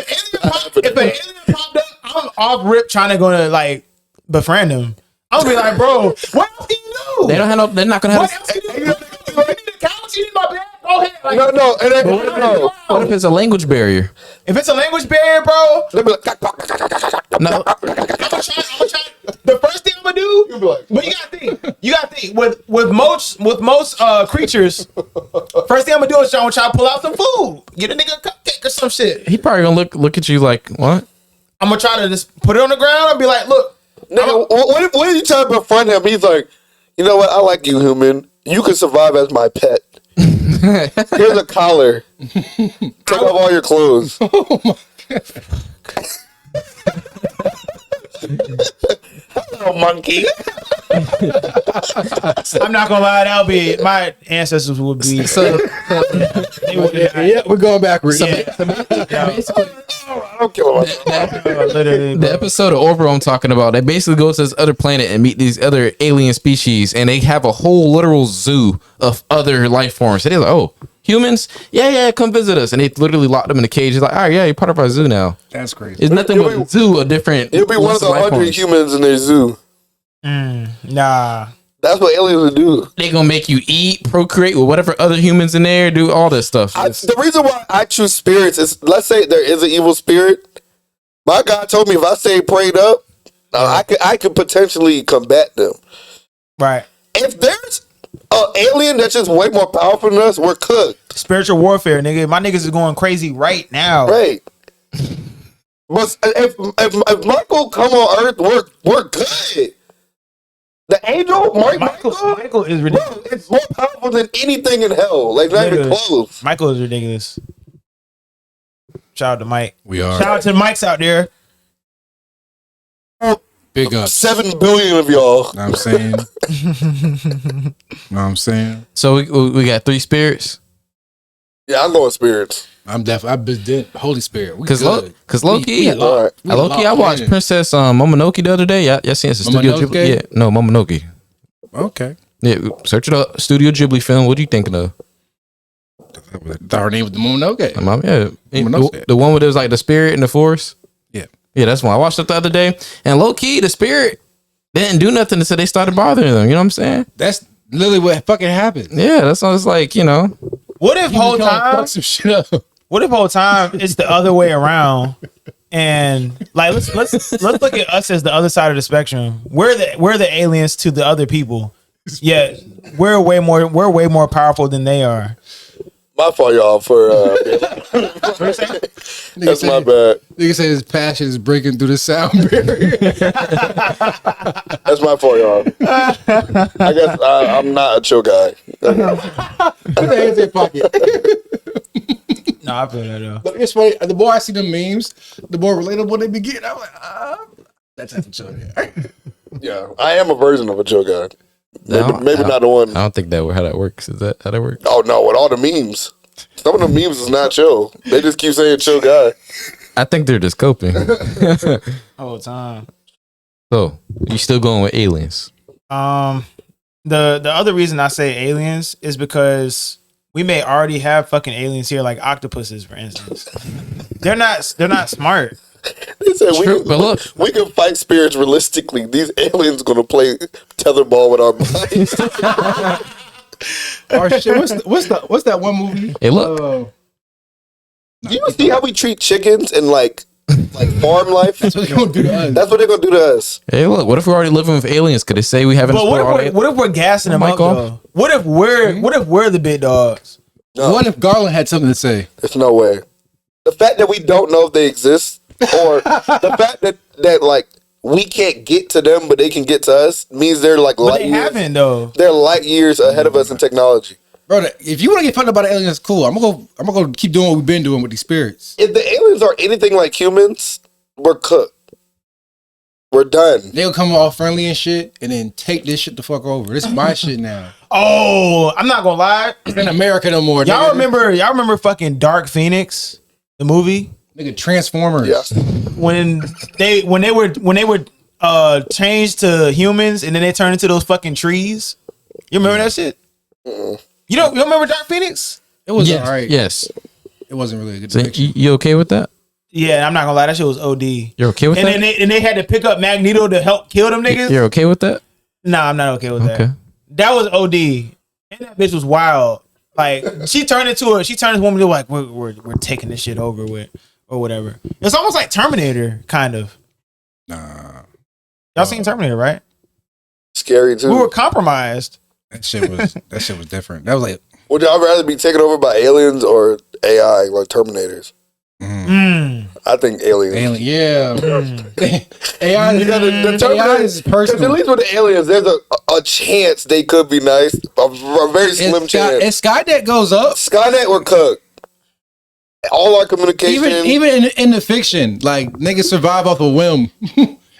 popped up, I'm off rip trying to go to like befriend him. I'm gonna be like, bro, what else can you do? They don't have no. They're not gonna What have. else can you do? You need a couch? You need my bed? Go ahead. Like, No, it ain't. No. What if it's a language barrier? if it's a language barrier, bro, They be like, No. I'm gonna try. The first thing I'm gonna do, you be like, but you gotta think with most creatures. First thing I'm gonna do is I'm gonna try to pull out some food, get a nigga a cupcake or some shit. He probably gonna look at you like what? I'm gonna try to just put it on the ground and be like, look, nigga, what if you try to befriend him? He's like, you know what? I like you, human. You can survive as my pet. Here's a collar. Take off all your clothes. Hello, monkey. I'm not gonna lie, that'll be my ancestors would be. So, Yeah, we're going backwards. basically, I don't kill him. Literally, the episode of Orville I'm talking about, they basically go to this other planet and meet these other alien species, and they have a whole literal zoo of other life forms. So they're like, "Oh, humans? Yeah, come visit us." And they literally lock them in a cage. It's like, "All right, yeah, you're part of our zoo now." That's crazy. It's nothing but a zoo of different. It'll be one of the life 100 forms. humans in their zoo. nah. That's what aliens would do. They gonna make you eat, procreate with whatever other humans in there, do all this stuff. The reason why I choose spirits is, let's say there is an evil spirit. My God told me if I stay prayed up, I could potentially combat them. Right. If there's an alien that's just way more powerful than us, we're cooked. Spiritual warfare, nigga. My niggas is going crazy right now. Right. But if Michael come on Earth, we're good. The angel, Michael is ridiculous. bro, it's more powerful than anything in hell. Like, not even close. Michael is ridiculous. Shout out to Mike. We are. Shout out to the Mikes out there. Big up. 7 billion of y'all. Know what I'm saying? Know what I'm saying? So we got 3 spirits. Yeah, I'm going spirits. I'm definitely. I've been Holy Spirit. We Cause good. low key, All right. I watched Princess Momonoke the other day. Y'all seen it's a Studio Momonoke? Ghibli? Yeah, no Momonoke. Okay. Yeah, search it up. Studio Ghibli film. What are you thinking of? Thought her name was the Momonoke. Yeah, the one where there's like the spirit in the forest. Yeah. Yeah, that's one. I watched it the other day, and low key, the spirit didn't do nothing until they started bothering them. You know what I'm saying? That's literally what fucking happened. Yeah, that's what it's like. You know, What if whole time? Fuck some shit up. What if whole time it's the other way around? And like let's look at us as the other side of the spectrum. We're the aliens to the other people. Yeah, we're way more powerful than they are. My fault, y'all, for that's my bad. Nigga say his passion is breaking through the sound barrier. That's my fault, y'all. I guess I'm not a chill guy. Put the hands in your pocket. No, I feel that though. But it's funny. The more I see the memes, the more relatable they be getting. I'm like, that's not the chill here. Yeah, I am a version of a chill guy. No, Maybe not the one. I don't think that how that works. Is that how that works? Oh no, with all the memes. Some of the memes is not chill. They just keep saying chill guy. I think they're just coping. Whole time. So you still going with aliens? The other reason I say aliens is because we may already have fucking aliens here, like octopuses, for instance. They're not smart. They said True, but look. we can fight spirits realistically. These aliens gonna play tetherball with our bodies. Oh shit! What's that one movie? Hey, look. Do you see how we treat chickens and like farm life? That's what they're gonna do to us. That's what they're gonna do to us. Hey, look. What if we're already living with aliens? Could they say we haven't? But what if we're gassing them up Michael? though? What if we're the big dogs? No, What if Garland had something to say? there's no way. The fact that we don't know if they exist, or the fact that like we can't get to them, but they can get to us, means they're like But light they years. haven't though. They're light years ahead of us in technology. Bro, if you want to get fucked up by the aliens, cool. I'm gonna go keep doing what we've been doing with these spirits. If the aliens are anything like humans, we're cooked. We're done. They'll come all friendly and shit, and then take this shit the fuck over. This is my shit now. Oh, I'm not gonna lie. It's in America no more. Y'all nigga. remember fucking Dark Phoenix, the movie? Nigga, Transformers. Yeah. When they were changed to humans and then they turned into those fucking trees. You remember that shit? You don't remember Dark Phoenix? It was Yes. alright. Yes. It wasn't really a good So depiction. you okay with that? Yeah, I'm not gonna lie, that shit was OD. You're okay with And that? then they had to pick up Magneto to help kill them niggas. You're okay with that? Nah, I'm not okay with Okay. that. That was OD. And that bitch was wild. Like she turned this woman to like we're taking this shit over with or whatever. It's almost like Terminator, kind of. Nah, Y'all seen Terminator, right? Scary too. We were compromised. that shit was different. That was like, Would y'all rather be taken over by aliens or AI, like Terminators? I think aliens. alien. Yeah, AI Because the AI Terminators, is because at personal. least with the aliens, there's a chance they could be nice. A very slim chance. If Skynet goes up, Skynet were cooked. All our communication. even in the fiction, like niggas survive off a whim,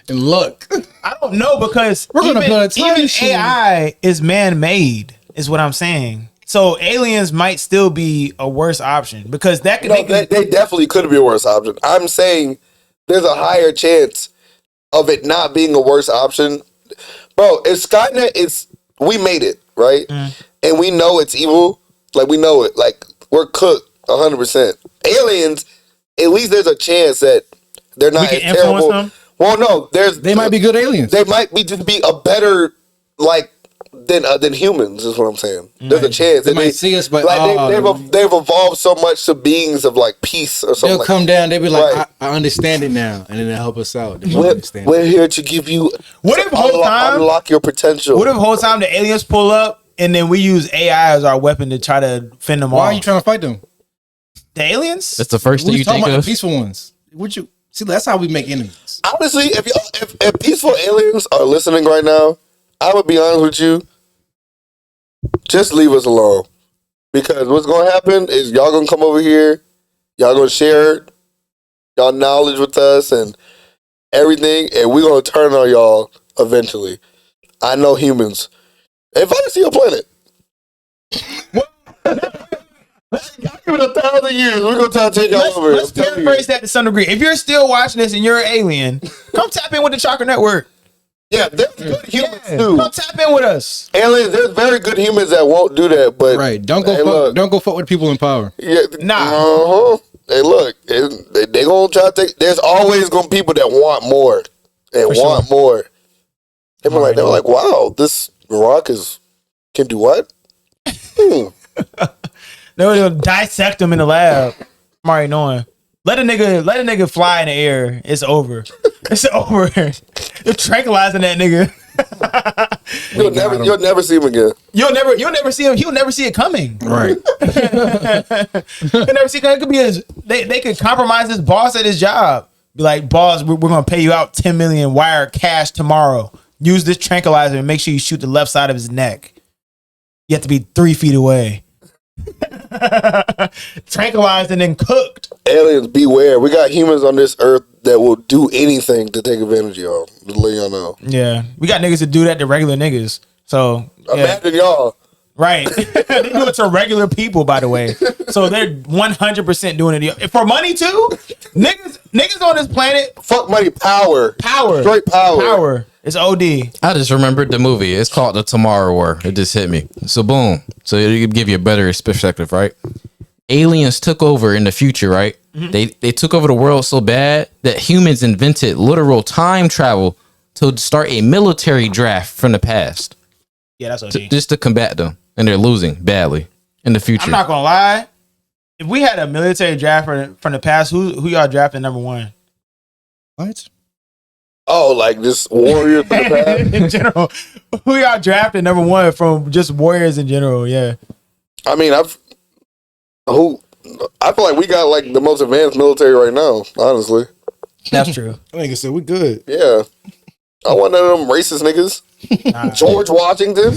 and luck. I don't know because We're gonna build a time even machine. AI is man-made, is what I'm saying. So aliens might still be a worse option because that could They definitely could be a worse option. I'm saying there's a higher chance of it not being a worse option. Bro, if Skynet is, we made it, right? And we know it's evil. Like, we know it. Like, we're cooked 100%. Aliens, at least there's a chance that they're not we as can terrible. influence them. Well, no, They might be good aliens. They might be just be a better, like, than humans, is what I'm saying. There's a chance. They that might see us, but like, they've evolved so much to beings of, like, peace or something. they'll come down. They'll be like, Right. I understand it now, and then they'll help us out. They won't understand. We're here to give you, What if whole time? unlock your potential. What if whole time the aliens pull up and then we use AI as our weapon to try to fend them Why off? are you trying to fight them? The aliens? That's the first thing We you talking think about of. the peaceful ones. Would you see? That's how we make enemies. Honestly, if peaceful aliens are listening right now, I would be honest with you. Just leave us alone. Because what's going to happen is y'all going to come over here. Y'all going to share y'all knowledge with us and everything. And we're going to turn on y'all eventually. I know humans. If I see a planet. Give it 1,000 years. We're going to try to take y'all over. Let's paraphrase that to some degree. If you're still watching this and you're an alien, come tap in with the Chakra Network. Yeah, there's good humans Yeah, too. come tap in with us. Aliens, there's very good humans that won't do that, but Right? Don't go. Hey, fuck, look. don't go fuck with people in power. yeah, Nah. Hey, look, they gonna try to take. There's always gonna be people that want more and want more. They were like, wow, this rock can do what? They'll dissect them in the lab. I'm already knowing. Let a nigga fly in the air. It's over. It's over. You're tranquilizing that nigga. You'll never see him again. You'll never see him. He'll never see it coming. Right. He'll never see it. It could be they could compromise his boss at his job. Be like, boss, we're gonna pay you out 10 million wire cash tomorrow. Use this tranquilizer and make sure you shoot the left side of his neck. You have to be 3 feet away. Tranquilized and then cooked. Aliens, beware. We got humans on this earth that will do anything to take advantage of y'all. Just let y'all know. Yeah, we got niggas that do that to regular niggas. So yeah. Imagine y'all. Right. They do it to regular people, by the way. So they're 100% doing it for money too. Niggas on this planet. Fuck money, power. Straight power. Power. It's OD. I just remembered the movie. It's called The Tomorrow War. It just hit me. So boom. So it could give you a better perspective, right? Aliens took over in the future, right? Mm-hmm. They took over the world so bad that humans invented literal time travel to start a military draft from the past. Yeah, that's OD. Just to combat them. And they're losing badly in the future. I'm not gonna lie. If we had a military draft from the past, who y'all drafting number one? What? Oh, like just warriors from the past? In general, who y'all drafting number one from just warriors in general? Yeah. I mean, I feel like we got like the most advanced military right now, honestly. That's true. I think I said we good. Yeah. I want none of them racist niggas. Nah. George Washington.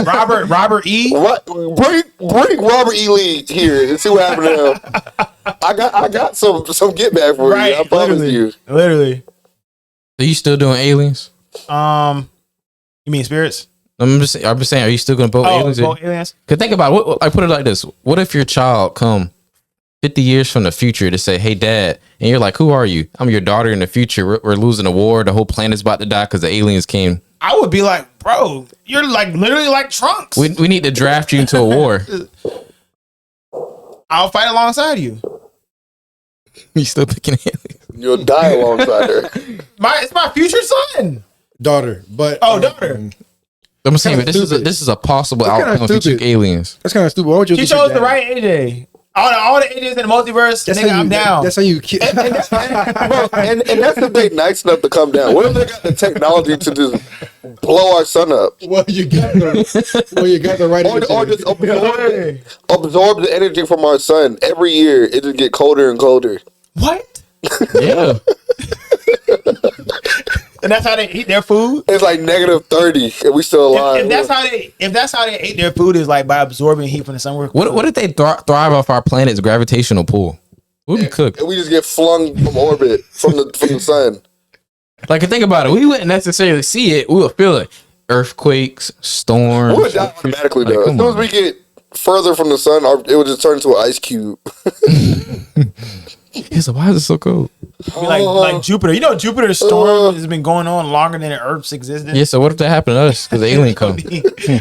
Robert E. Bring Robert E. Lee here and see what happened to him. I got some get back for you. I promise you. Literally. Are you still doing aliens? You mean spirits? I'm just saying, are you still gonna vote aliens? Vote aliens? Cause think about it. I put it like this: what if your child come 50 years from the future to say, "Hey, Dad," and you're like, "Who are you?" "I'm your daughter in the future. We're losing a war. The whole planet's about to die because the aliens came." I would be like, bro, you're like literally like Trunks. We need to draft you into a war. I'll fight alongside you. You still picking aliens? You'll die alongside her. It's my future son. Daughter, but daughter. I'm saying, but this is a possible outcome if you took aliens. That's kind of stupid. Why would you? She chose the right AJ. All the AJs in the multiverse, nigga, I'm down. That's how you. Bro, and that's if they nice enough to come down. What if they got the technology to just blow our sun up? Well, you got the right. Or just absorb the energy from our sun. Every year, it just get colder and colder. What? Yeah. And that's how they eat their food? It's like -30 and we still alive. If that's how they ate their food is like by absorbing heat from the sun. What if they thrive off our planet's gravitational pull? We'll be cooked. And we just get flung from orbit from the sun. Like, think about it. We wouldn't necessarily see it. We would feel it. Earthquakes, storms. We would die automatically, Like, though. As come soon as on. we get further from the sun, it would just turn into an ice cube. Yeah, so why is it so cold? Be like Jupiter. You know, Jupiter's storm has been going on longer than Earth's existence. Yeah, so what if that happened to us? Because the alien come.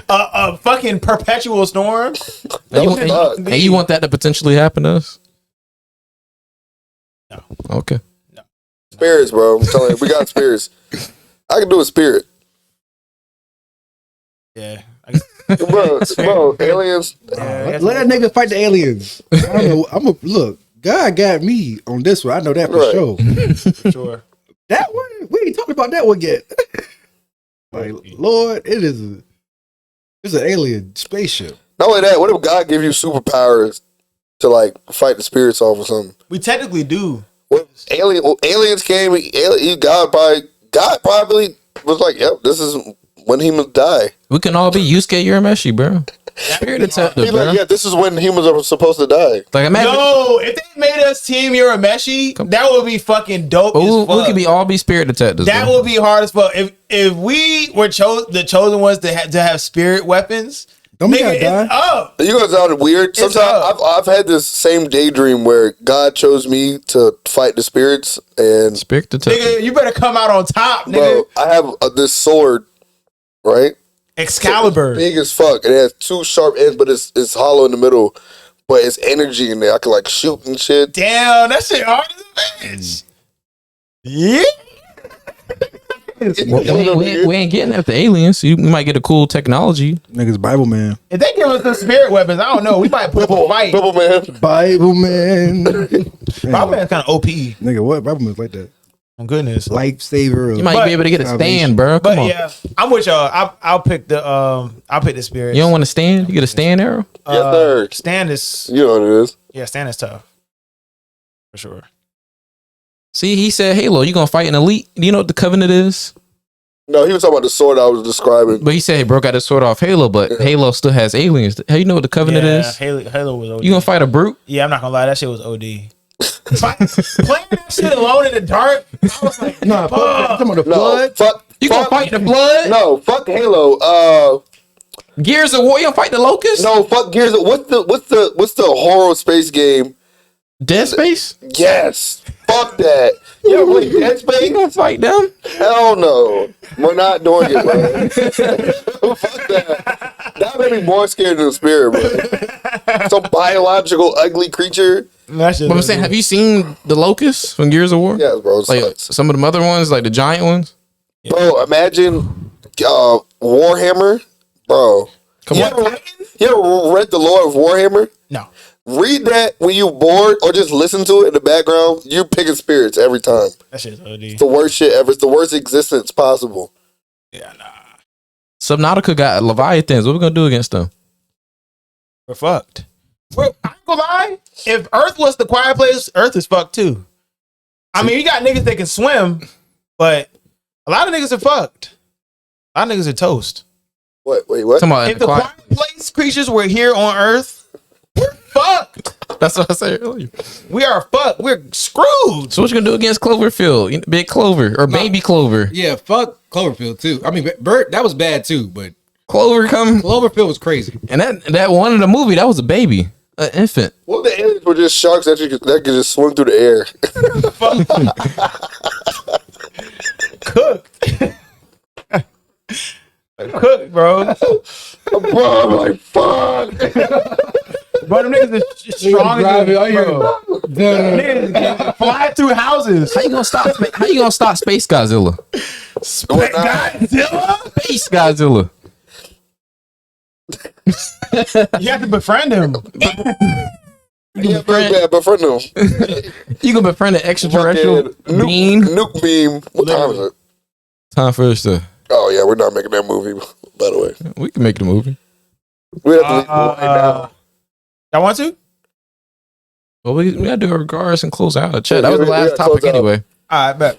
A fucking perpetual storm. And you want that to potentially happen to us? No. Okay. Spirits, bro. I'm telling you, we got spirits. I can do a spirit. Yeah. Bro, aliens. Let that nigga fight the aliens. I don't know. Look. God got me on this one. I know that for Right. sure. For sure. That one, we ain't talked about that one yet. Like, Lord, it's an alien spaceship. Not only that, what if God give you superpowers to like fight the spirits off or something? We technically do. What aliens came? God probably was like, "Yep, this is when humans die." We can all be Yusuke Urameshi, bro. Spirit detective, He's bro. like, "Yeah, this is when humans are supposed to die." Like, imagine. Yo, if they made us Team Urameshi, that would be fucking dope. We as fuck. could all be spirit detectives. That bro. would be hard as fuck. If we were the chosen ones to have spirit weapons, Don't make nigga, that it's die. up. You guys sound weird. It's Sometimes I've had this same daydream where God chose me to fight the spirits, and Spirit detective. Nigga, you better come out on top, nigga. bro, I have this sword, right? Excalibur. Big as fuck. It has two sharp ends, but it's hollow in the middle. But it's energy in there. I can like shoot and shit. Damn, that shit hard as a bitch. Yeah. We ain't getting after aliens. So we might get a cool technology. Niggas Bible man. If they give us the spirit weapons, I don't know. We might put up a fight. Bubble man. Bible man. Bible man's kind of OP. Nigga, what? Bible man's like that. Oh goodness. Lifesaver. You might be able to get a stand, bro. But Come on. yeah, I'm with y'all. I'll pick the spirit. You don't want to stand? You get a stand arrow? Yes, sir. Stand is You know what it is. yeah, stand is tough. For sure. See, he said Halo. You gonna fight an elite? Do you know what the Covenant is? No, he was talking about the sword I was describing. But he said he broke out his sword off Halo, but Halo still has aliens. How you know what the Covenant is? Halo was OD. You gonna fight a brute? Yeah, I'm not gonna lie, that shit was OD. Playing that shit alone in the dark, I was like, Nah, fuck. talking about the No, flood. fuck. You gonna fight the blood? No, fuck Halo. Gears of War? You gonna fight the Locust? No, fuck Gears. What's the horror space game? Dead Space? Yes, fuck that. You ever play Dead You Space? gonna fight them? Hell no, we're not doing it, bro. Fuck that. That made me more scared than the spirit, bro. Some biological ugly creature. That shit But I'm was saying, OD. have you seen the Locusts from Gears of War? Yes, bro. It Like sucks. some of the other ones, like the giant ones. Bro, imagine Warhammer, bro. Come you on. ever read the lore of Warhammer? No. Read that when you bored, or just listen to it in the background. You're picking spirits every time. That shit's OD. It's the worst shit ever. It's the worst existence possible. Yeah, nah. Subnautica got Leviathans. What we gonna do against them? We're fucked. I ain't gonna lie. If Earth was the quiet place, Earth is fucked too. I mean, you got niggas that can swim, but a lot of niggas are fucked. A lot of niggas are toast. What? Wait, what? Talking about in If the quiet place creatures were here on Earth, we're fucked. That's what I said earlier. We are fucked. We're screwed. So what you gonna do against Cloverfield? Big Clover or Baby Clover? Yeah, fuck Cloverfield too. I mean, Bert, that was bad too, but Clover come Cloverfield was crazy. and that one in the movie that was a baby, an infant. What if the aliens were just sharks that could just swim through the air? Cooked. Cooked, bro. Bro, I'm like, fuck. Bro, them niggas is strong as Drive it, I hear bro. it. Niggas can fly through houses. How you gonna stop? How you gonna stop Space Godzilla? Godzilla? Space Godzilla. You have to befriend him. Yeah, but for no. You gonna befriend an extraterrestrial being? Nuke beam. What time is it? Time for us to. Oh yeah, we're not making that movie. By the way, We can make the movie. we have to leave right now. Y'all want to? Well, we gotta do a regards and close out. Chat. That was Yeah, the we last gotta close topic out. anyway. All right, bet.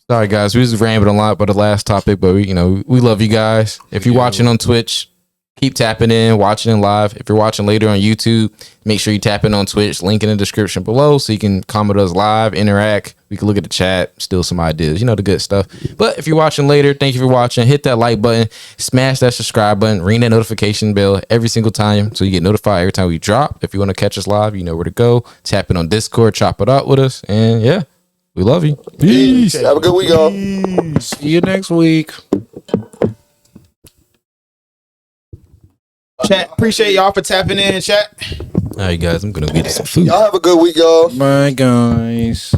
Sorry guys, we just rambling a lot about the last topic, but we love you guys. If you're watching on Twitch, keep tapping in, watching in live. If you're watching later on YouTube, make sure you tap in on Twitch. Link in the description below so you can comment us live, interact, We can look at the chat, steal some ideas, you know, the good stuff. But if you're watching later, thank you for watching. Hit that like button, smash that subscribe button, ring that notification bell every single time so you get notified every time we drop. If you want to catch us live, you know where to go. Tap in on Discord, chop it out with us. And yeah, we love you. Peace. Have a good week, y'all. See you next week. Chat, appreciate y'all for tapping in, chat. All right, guys, I'm going to get some food. Y'all have a good week, y'all. Bye, guys.